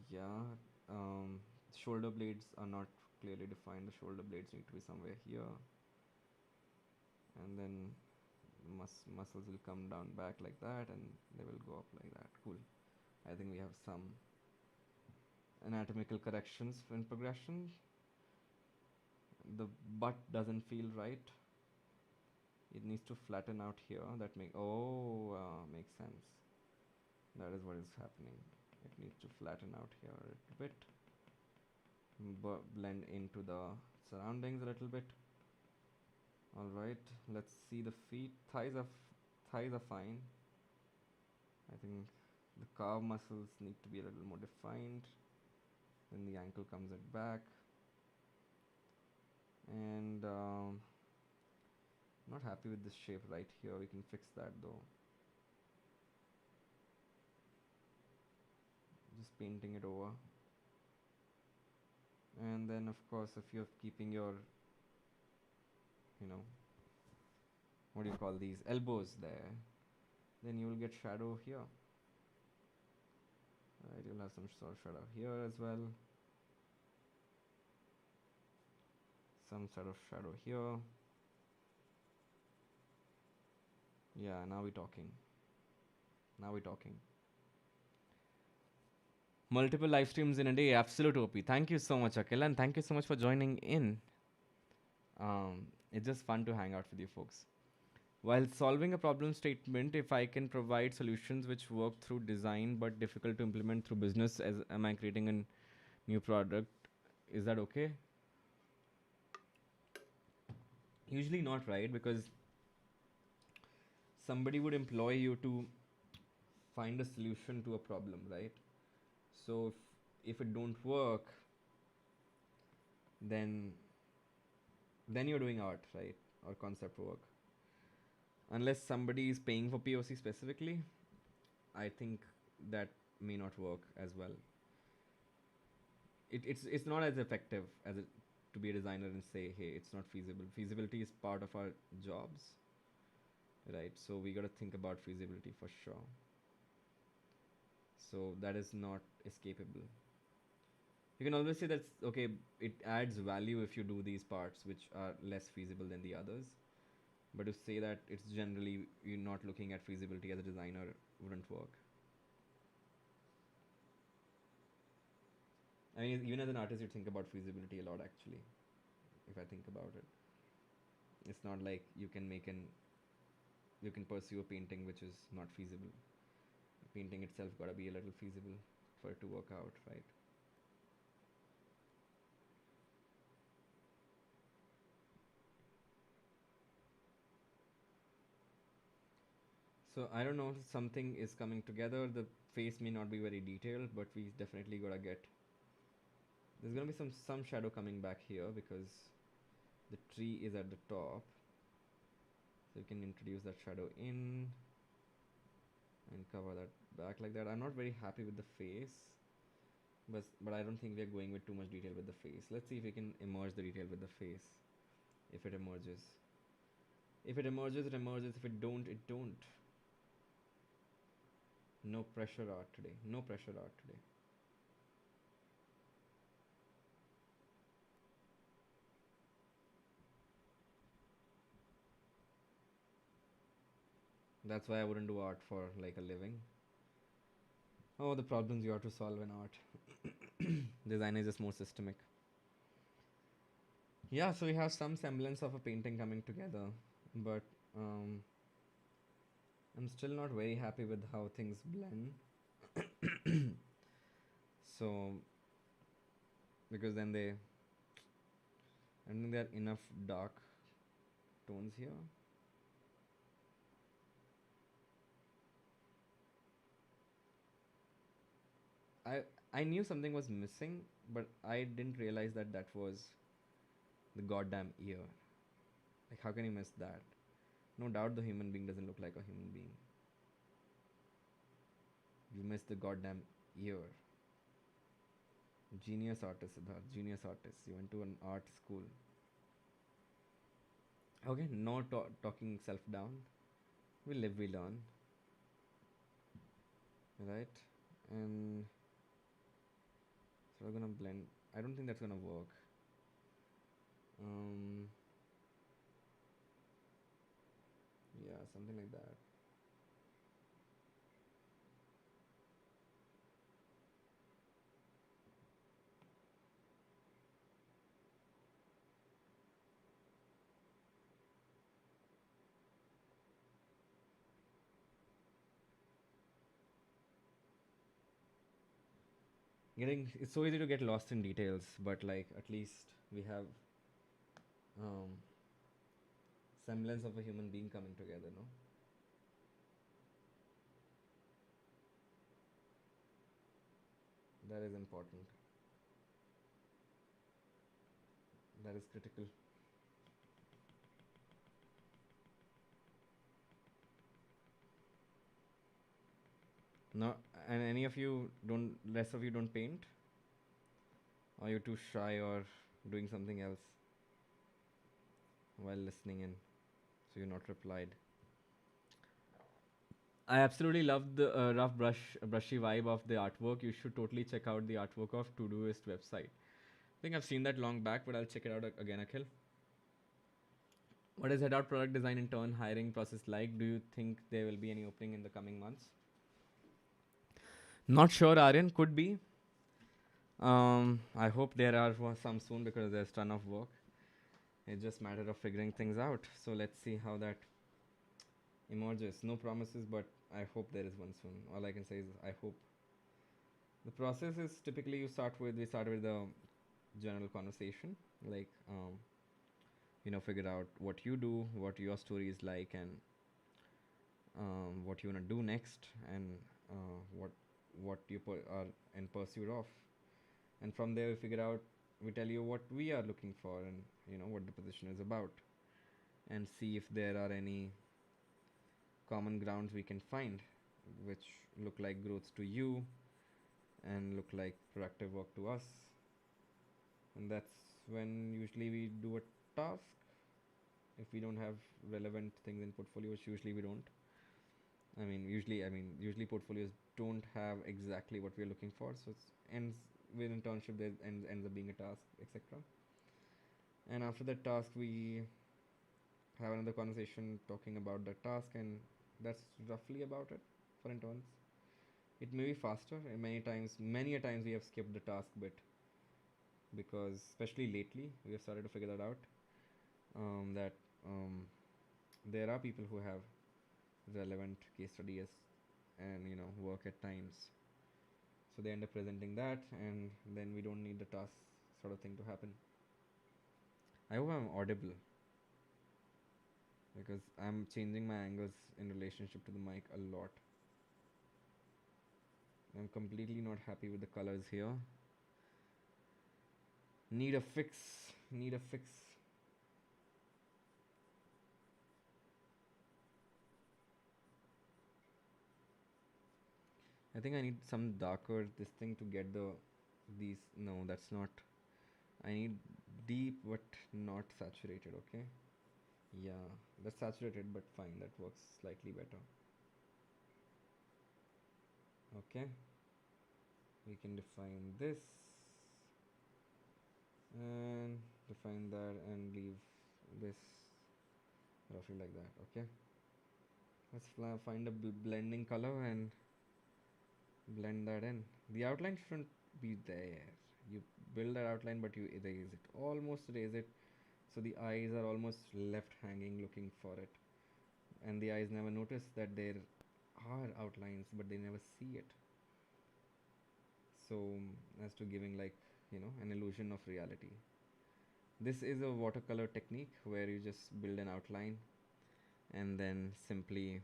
Yeah, shoulder blades are not clearly defined. The shoulder blades need to be somewhere here, and then muscles will come down back like that, and they will go up like that. Cool. I think we have some anatomical corrections in progression. The butt doesn't feel right. It needs to flatten out here. Makes sense. That is what is happening. It needs to flatten out here a little bit. Blend into the surroundings a little bit. Alright, let's see the feet. Thighs are fine. I think the calf muscles need to be a little more defined. Then the ankle comes at back. And not happy with this shape right here. We can fix that though. Just painting it over. And then of course, if you're keeping your what do you call these elbows there, then you will get shadow here. Right, you'll have some sort of shadow here as well. Some sort of shadow here. Yeah, now we're talking. Now we're talking. Multiple live streams in a day, absolute OP. Thank you so much, Akhil, and thank you so much for joining in. It's just fun to hang out with you folks. While solving a problem statement, if I can provide solutions which work through design but difficult to implement through business, as am I creating a new product? Is that okay? Usually not, right? Because somebody would employ you to find a solution to a problem, right? So if it don't work, then you're doing art, right? Or concept work. Unless somebody is paying for POC specifically, I think that may not work as well. It's not as effective as it to be a designer and say, hey, it's not feasible. Feasibility is part of our jobs, right? So we got to think about feasibility for sure. So that is not escapable. You can always say that's okay, it adds value if you do these parts which are less feasible than the others. But to say that it's generally you're not looking at feasibility as a designer wouldn't work. I mean, even as an artist, you think about feasibility a lot actually, if I think about it. It's not like you can pursue a painting which is not feasible. The painting itself gotta be a little feasible for it to work out, right? So I don't know, something is coming together. The face may not be very detailed, but we definitely gotta get. There's gonna be some shadow coming back here because the tree is at the top. So you can introduce that shadow in and cover that back like that. I'm not very happy with the face, but I don't think we're going with too much detail with the face. Let's see if we can emerge the detail with the face. If it emerges. If it emerges, it emerges. If it don't, it don't. No pressure art today. No pressure art today. That's why I wouldn't do art for like a living. Oh, the problems you have to solve in art. Design is just more systemic. Yeah, so we have some semblance of a painting coming together, but I'm still not very happy with how things blend. So, because then I don't think there are enough dark tones here. I I knew something was missing, but I didn't realize that that was the goddamn ear. Like, how can you miss that? No doubt the human being doesn't look like a human being. You missed the goddamn ear. Genius artist, Siddharth. Genius artist. You went to an art school. Okay, no talking self down. We live, we learn. Right? And so we're gonna blend. I don't think that's gonna work. Yeah, something like that. It's so easy to get lost in details, but like at least we have um, semblance of a human being coming together, no? That is important. That is critical. No, and any of you don't, rest of you don't paint, or you're too shy or doing something else while listening in. So you're not replied. I absolutely love the rough brushy vibe of the artwork. You should totally check out the artwork of Todoist website. I think I've seen that long back, but I'll check it out again, Akhil. What is head out product design intern hiring process like? Do you think there will be any opening in the coming months? Not sure, Aryan. Could be. I hope there are some soon because there's ton of work. It's just matter of figuring things out. So let's see how that emerges. No promises, but I hope there is one soon. All I can say is I hope. The process is typically we start with the general conversation, like figure out what you do, what your story is like, and what you wanna do next, and what you are in pursuit of, and from there we tell you what we are looking for, and what the position is about, and see if there are any common grounds we can find, which look like growth to you and look like productive work to us, and that's when usually we do a task if we don't have relevant things in portfolio, which usually we don't. Usually portfolios don't have exactly what we're looking for, so it ends with internship. There ends up being a task, etc. And after that task, we have another conversation talking about that task, and that's roughly about it for interns. It may be faster, and many a times we have skipped the task bit because, especially lately, we have started to figure that out. That there are people who have relevant case studies and work at times, so they end up presenting that, and then we don't need the task sort of thing to happen. I hope I'm audible because I'm changing my angles in relationship to the mic a lot. I'm completely not happy with the colors here. Need a fix. I think I need some darker this thing to get these. No, that's not. I need deep but not saturated, okay? Yeah, that's saturated, but fine, that works slightly better. Okay, we can define this and define that and leave this roughly like that. Okay, let's find a blending color and blend that in. The outline shouldn't be there. You build that outline, but you erase it, almost erase it, so the eyes are almost left hanging looking for it, and the eyes never notice that there are outlines, but they never see it. So as to giving like an illusion of reality. This is a watercolor technique where you just build an outline and then simply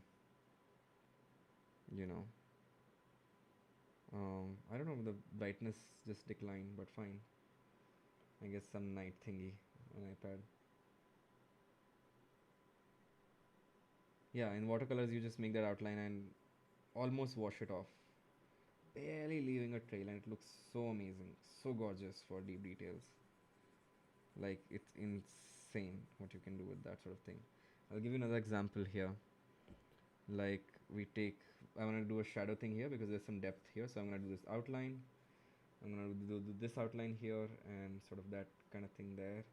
you know I don't know, the brightness just declined, but fine. I guess some night thingy on iPad. Yeah, in watercolors you just make that outline and almost wash it off, barely leaving a trail, and it looks so amazing, so gorgeous for deep details. Like, it's insane what you can do with that sort of thing. I'll give you another example here. Like, I want to do a shadow thing here because there's some depth here, so I'm going to do this outline. I'm going to do this outline here and sort of that kind of thing there,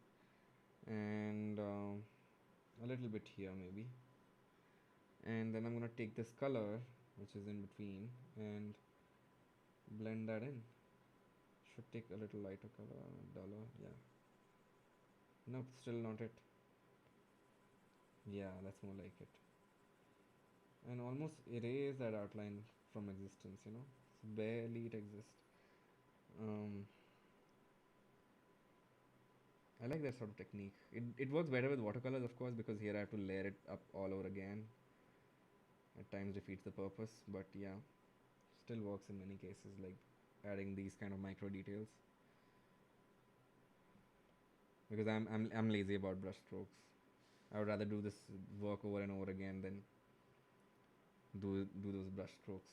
and a little bit here maybe, and then I'm going to take this color which is in between and blend that in. Should take a little lighter color, duller. Yeah, nope, still not it. Yeah, that's more like it. And almost erase that outline from existence, so barely it exists. um, I like that sort of technique. It works better with watercolors, of course, because here I have to layer it up all over again. At times defeats the purpose, but yeah, still works in many cases, like adding these kind of micro details. Because I'm lazy about brush strokes. I would rather do this work over and over again than do those brush strokes.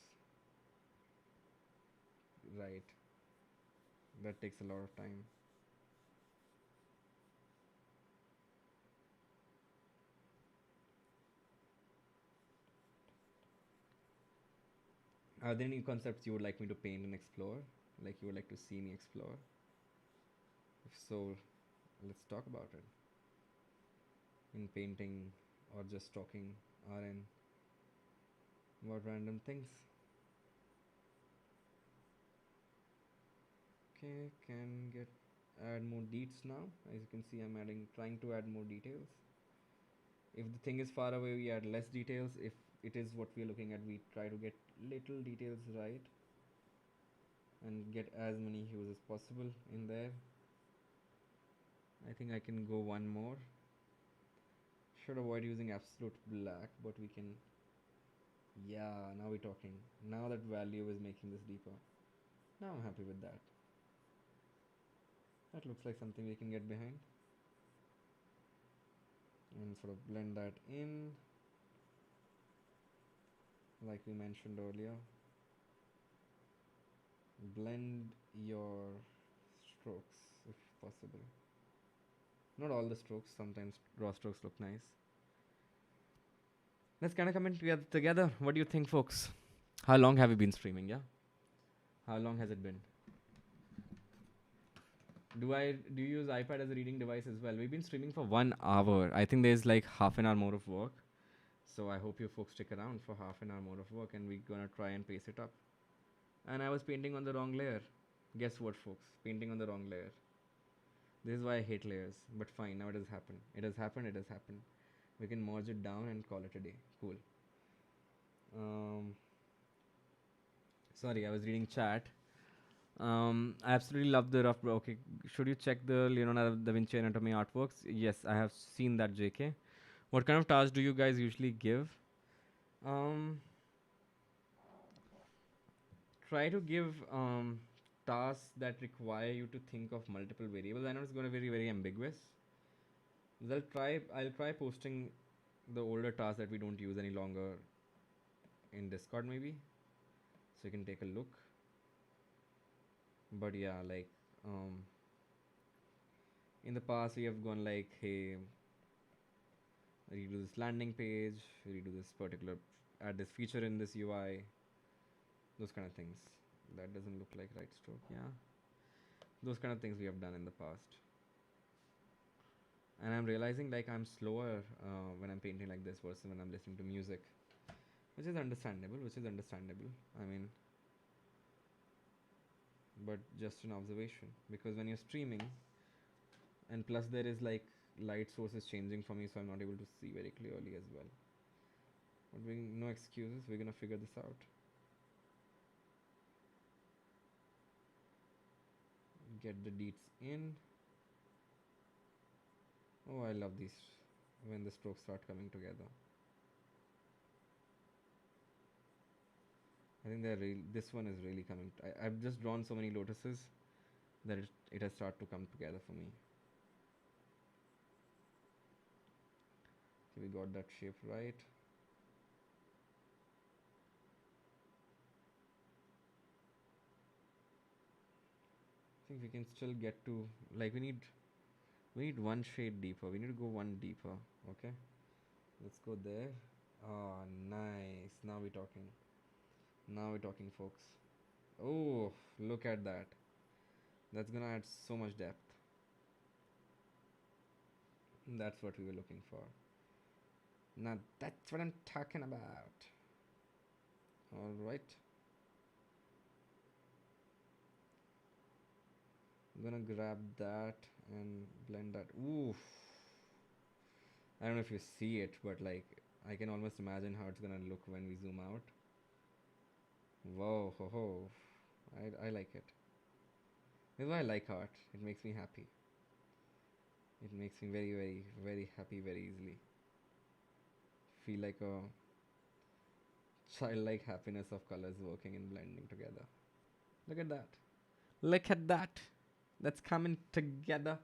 Right. That takes a lot of time. Are there any concepts you would like me to paint and explore? Like you would like to see me explore? If so, let's talk about it. In painting or just talking RN about random things. Okay, can get add more deets now. As you can see, I'm trying to add more details. If the thing is far away, we add less details. If it is what we're looking at, we try to get little details right and get as many hues as possible in there. I think I can go one more. Should avoid using absolute black, but we can. Yeah, now we're talking. Now that value is making this deeper. Now I'm happy with that. That looks like something we can get behind. And sort of blend that in, like we mentioned earlier. Blend your strokes if possible. Not all the strokes, sometimes raw strokes look nice. Let's kind of come in together. What do you think, folks? How long have you been streaming? Yeah? How long has it been? Do you use iPad as a reading device as well? We've been streaming for 1 hour. I think there's like half an hour more of work. So I hope you folks stick around for half an hour more of work and we're gonna try and pace it up. And I was painting on the wrong layer. Guess what, folks? Painting on the wrong layer. This is why I hate layers. But fine, now it has happened. It has happened, it has happened. We can merge it down and call it a day. Cool. Sorry, I was reading chat. I absolutely love the rough. Okay, should you check the Leonardo da Vinci Anatomy artworks? Yes, I have seen that, JK. What kind of tasks do you guys usually give? Try to give tasks that require you to think of multiple variables. I know it's going to be very ambiguous. I'll try posting the older tasks that we don't use any longer in Discord maybe, so you can take a look. But yeah, like in the past we have gone like, hey, redo this landing page, redo this particular, add this feature in this UI, those kind of things. That doesn't look like right stroke. Yeah, those kind of things we have done in the past. And I'm realizing like I'm slower when I'm painting like this versus when I'm listening to music, which is understandable. I mean, but just an observation, because when you're streaming, and plus there is like light sources changing for me, so I'm not able to see very clearly as well. But no excuses, we're gonna figure this out. Get the deets in. Oh, I love these when the strokes start coming together. I think this one is really coming. I've just drawn so many lotuses that it has started to come together for me. Okay, we got that shape right. I think we can still get to, like, we need one shade deeper. We need to go one deeper. Okay, let's go there. Oh, nice. Now we're talking. Folks. Oh, look at that. That's gonna add so much depth. That's what we were looking for. Now that's what I'm talking about. All right. I'm gonna grab that and blend that. Oof. I don't know if you see it, but like I can almost imagine how it's gonna look when we zoom out. Whoa, ho, ho. I like it. This is why I like art. It makes me happy. It makes me very happy very easily. Feel like a childlike happiness of colors working and blending together. Look at that. Look at that. That's coming together.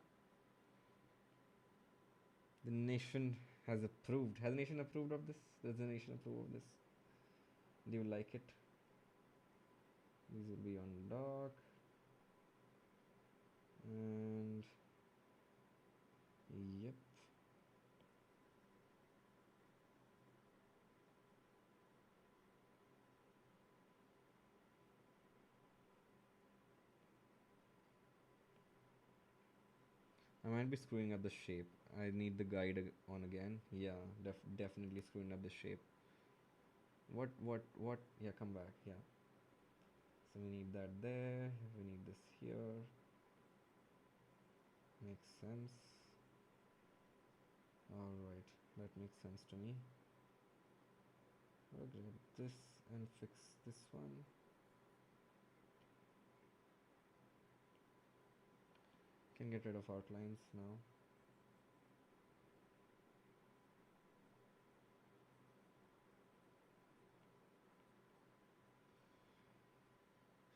The nation has approved. Has the nation approved of this? Does the nation approve of this? Do you like it? These will be on dark. And yep. I might be screwing up the shape. I need the guide on again. Yeah, definitely screwing up the shape. What? Yeah, come back. Yeah. So we need that there. We need this here. Makes sense. Alright, that makes sense to me. I'll grab this and fix this one. Can get rid of outlines now.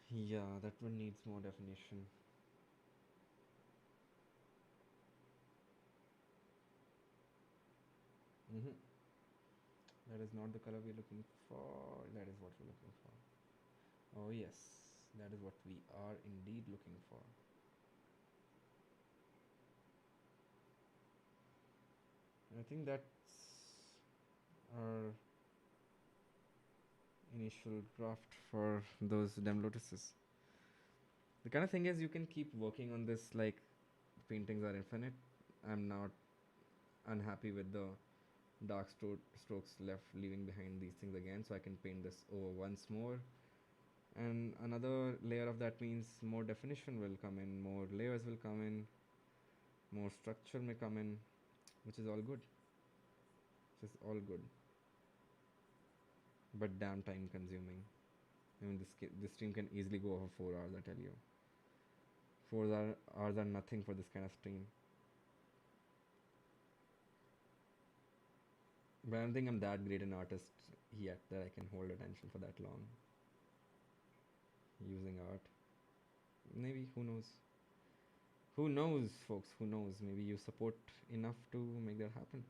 Yeah, that one needs more definition. Mm-hmm. That is not the color we're looking for. That is what we're looking for. Oh yes, that is what we are indeed looking for. I think that's our initial draft for those dem lotuses. The kind of thing is you can keep working on this like paintings are infinite. I'm not unhappy with the dark strokes left leaving behind these things again, so I can paint this over once more, and another layer of that means more definition will come in, more layers will come in, more structure may come in, which is all good, which is all good, but damn time consuming. I mean, this stream can easily go over 4 hours, I tell you. 4 hours are nothing for this kind of stream. But I don't think I'm that great an artist yet that I can hold attention for that long using art. Maybe, who knows? Who knows, folks? Who knows? Maybe you support enough to make that happen.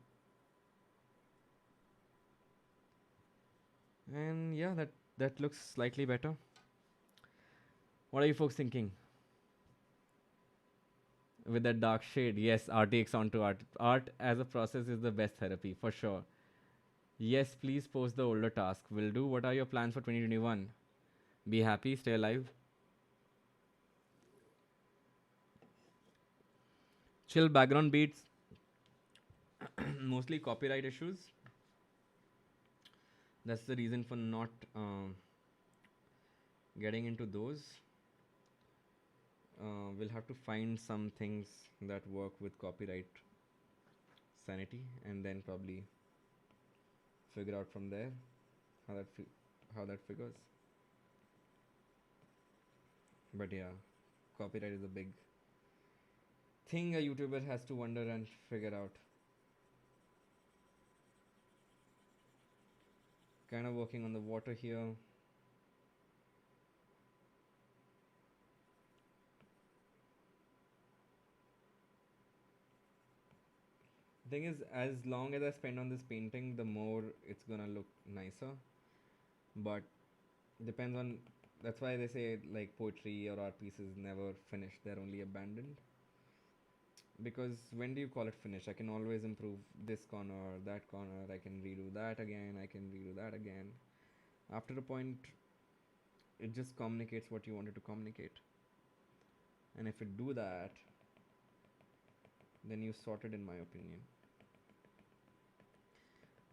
And yeah, that looks slightly better. What are you folks thinking? With that dark shade, yes, RTX onto art. Art as a process is the best therapy, for sure. Yes, please post the older task. Will do. What are your plans for 2021? Be happy, stay alive. Chill background beats, mostly copyright issues. That's the reason for not getting into those. We'll have to find some things that work with copyright sanity, and then probably figure out from there how how that figures. But yeah, copyright is a big thing a YouTuber has to wonder and figure out. Kind of working on the water here. Thing is, as long as I spend on this painting, the more it's gonna look nicer. But depends on. That's why they say like poetry or art pieces never finish; they're only abandoned. Because when do you call it finished? I can always improve this corner, that corner. I can redo that again. I can redo that again. After a point, it just communicates what you wanted to communicate. And if it do that, then you sorted, in my opinion.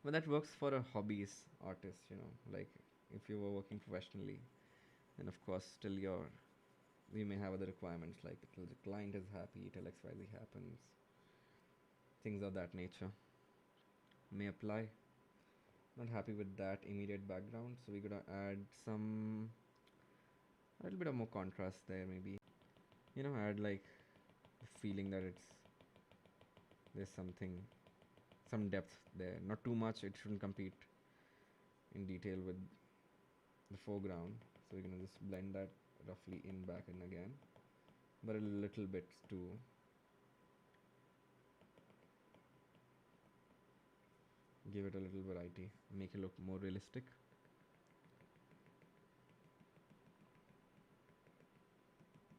But that works for a hobbies artist, like if you were working professionally, then of course still we may have other requirements like till the client is happy, till XYZ happens. Things of that nature may apply. Not happy with that immediate background, so we're gonna add a little bit of more contrast there, maybe. Add like the feeling that there's some depth there. Not too much, it shouldn't compete in detail with the foreground. So we're gonna just blend that roughly in, back, and again, but a little bit to give it a little variety, make it look more realistic.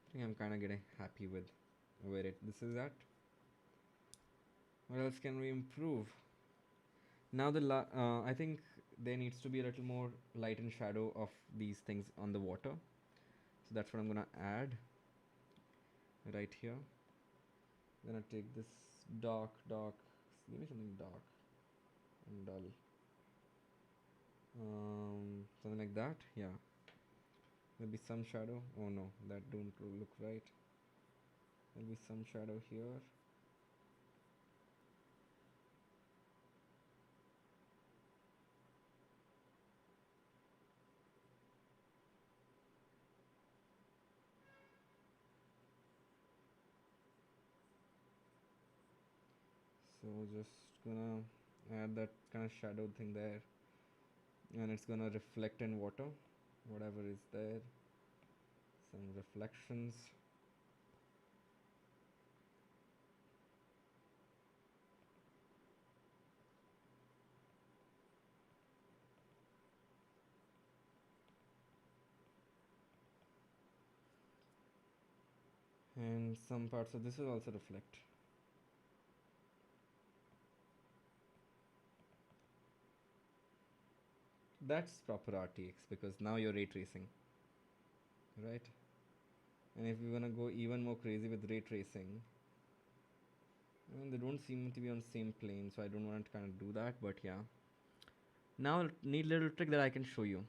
I think I'm kind of getting happy with where this is at. What else can we improve? Now I think there needs to be a little more light and shadow of these things on the water. So that's what I'm gonna add right here. Gonna take this dark, dark. Give me something dark and dull. Something like that. Yeah. Maybe some shadow. Oh no, that don't look right. Maybe some shadow here. So just gonna add that kind of shadow thing there, and it's gonna reflect in water, whatever is there. Some reflections. And some parts of this will also reflect. That's proper RTX because now you're ray tracing, right? And if you wanna go even more crazy with ray tracing, I mean, they don't seem to be on the same plane, so I don't want to kind of do that. But yeah, now neat little trick that I can show you.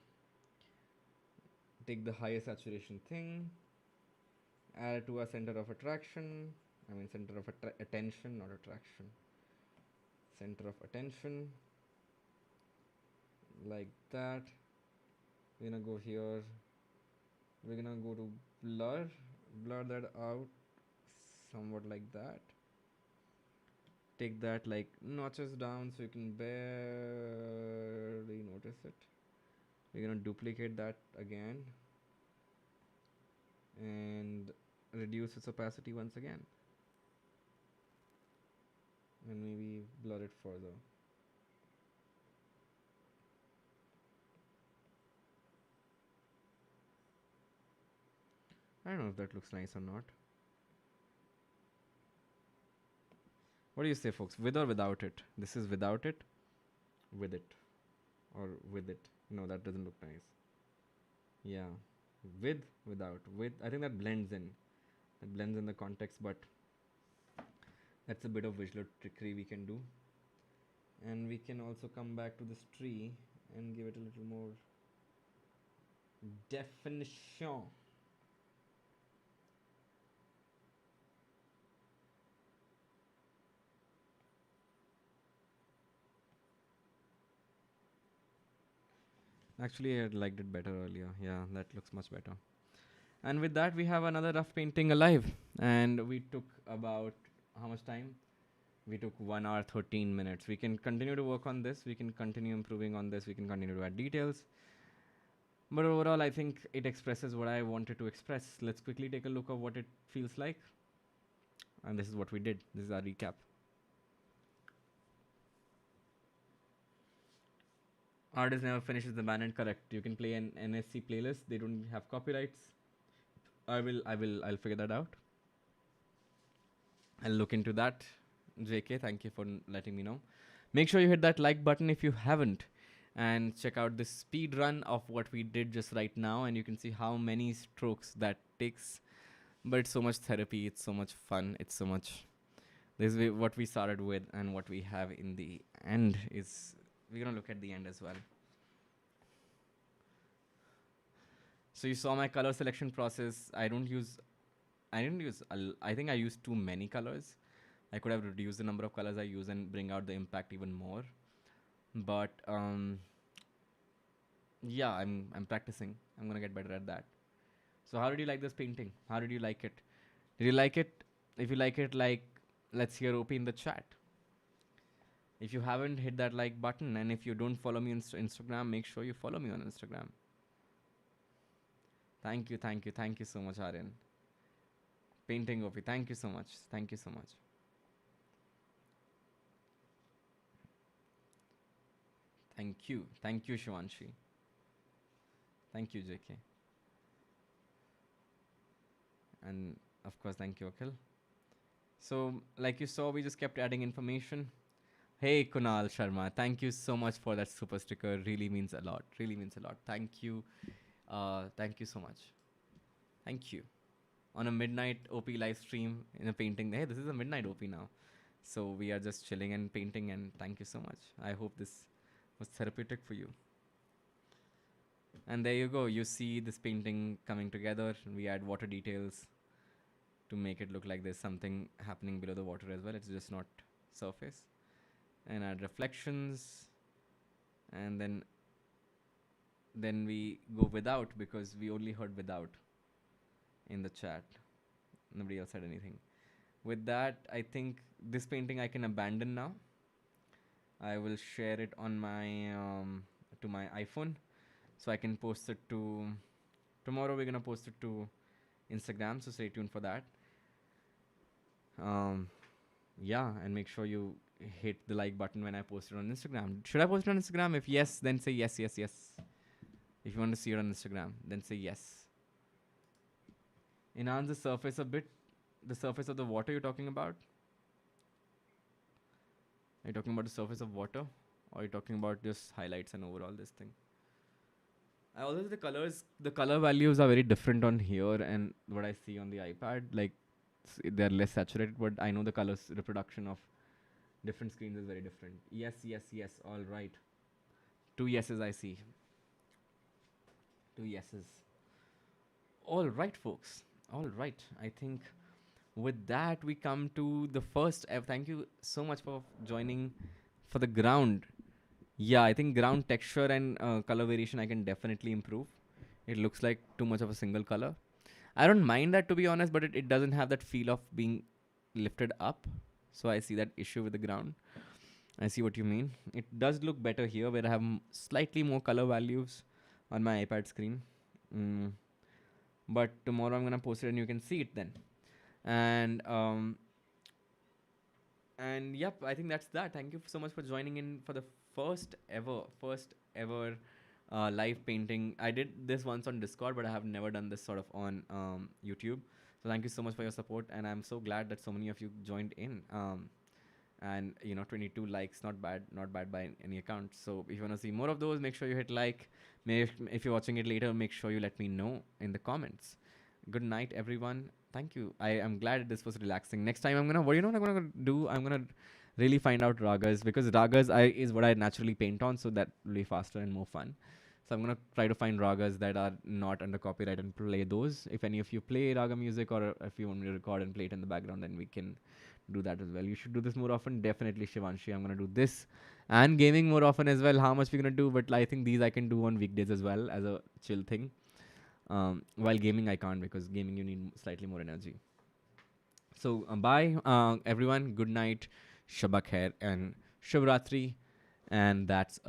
Take the higher saturation thing, add it to a center of attraction. I mean, center of attention, not attraction. Center of attention, like that. We're gonna go here. We're gonna go to blur that out, somewhat like that. Take that like notches down so you can barely notice it. We're gonna duplicate that again and reduce its opacity once again, and maybe blur it further. I don't know if that looks nice or not. What do you say, folks? With or without it? This is without it, with it, or with it. No, that doesn't look nice. Yeah, with, without, with. I think that blends in. It blends in the context, but that's a bit of visual trickery we can do. And we can also come back to this tree and give it a little more definition. Actually, I liked it better earlier. Yeah, that looks much better. And with that, we have another rough painting alive. And we took about how much time? We took 1 hour 13 minutes. We can continue to work on this. We can continue improving on this. We can continue to add details. But overall, I think it expresses what I wanted to express. Let's quickly take a look at what it feels like. And this is what we did. This is our recap. Artist never finishes the band, correct. You can play an NSC playlist. They don't have copyrights. I'll figure that out. I'll look into that. JK, thank you for letting me know. Make sure you hit that like button if you haven't, and check out the speed run of what we did just right now, and you can see how many strokes that takes. But it's so much therapy. It's so much fun. It's so much. This is what we started with, and what we have in the end is we're gonna look at the end as well. So you saw my color selection process. I didn't use. I think I used too many colors. I could have reduced the number of colors I use and bring out the impact even more. But yeah, I'm practicing. I'm gonna get better at that. So how did you like this painting? How did you like it? Did you like it? If you like it, like, let's hear OP in the chat. If you haven't, hit that like button, and if you don't follow me on Instagram, make sure you follow me on Instagram. Thank you so much, Aryan. Painting OP, thank you so much. Thank you so much. Thank you, Shivanshi. Thank you, JK. And of course, thank you, Akhil. So, like you saw, we just kept adding information. Hey, Kunal Sharma, thank you so much for that super sticker. Really means a lot. Really means a lot. Thank you. Thank you so much. Thank you. on a midnight OP live stream in a painting. Hey, this is a midnight OP now. So we are just chilling and painting, and thank you so much. I hope this was therapeutic for you. And there you go. You see this painting coming together. We add water details to make it look like there's something happening below the water as well. It's just not surface. And add reflections. And then we go without, because we only heard without in the chat. Nobody else said anything. With that, I think this painting I can abandon now. I will share it on my to my iPhone, so I can post it to tomorrow. We're gonna post it to Instagram, so stay tuned for that. Yeah, and make sure you hit the like button when I post it on Instagram. Should I post it on Instagram? If yes, then say yes, yes, yes. If you want to see it on Instagram, then say yes. Enhance the surface a bit. The surface of the water you're talking about? Are you talking about the surface of water? Or are you talking about just highlights and overall this thing? I also the color values are very different on here and what I see on the iPad. Like, they're less saturated, but I know the colors reproduction of different screens is very different. Yes, yes, yes. All right. 2 yeses I see. 2 yeses. All right, folks. All right. I think with that we come to the first ever. Thank you so much for joining for the ground. Yeah, I think ground texture and color variation I can definitely improve. It looks like too much of a single color. I don't mind that, to be honest, but it doesn't have that feel of being lifted up. So I see that issue with the ground. I see what you mean. It does look better here where I have slightly more color values on my iPad screen. But tomorrow I'm going to post it and you can see it then. And yep, I think that's that. Thank you so much for joining in for the first ever live painting. I did this once on Discord, but I have never done this sort of on YouTube. So thank you so much for your support, and I'm so glad that so many of you joined in. And 22 likes, not bad by any account. So if you want to see more of those, make sure you hit like. If you're watching it later, make sure you let me know in the comments. Good night, everyone. Thank you. I am glad this was relaxing. Next time I'm gonna what I'm gonna do? I'm gonna really find out ragas, because ragas is what I naturally paint on, so that will be faster and more fun. So I'm gonna try to find ragas that are not under copyright and play those. If any of you play raga music, or if you want me to record and play it in the background, then we can do that as well. You should do this more often. Definitely, Shivanshi. I'm gonna do this and gaming more often as well. How much we're gonna do? But I think these I can do on weekdays as well as a chill thing. While gaming, I can't, because gaming you need slightly more energy. So bye, everyone. Good night, Shabak Khair, and Shivratri, and that's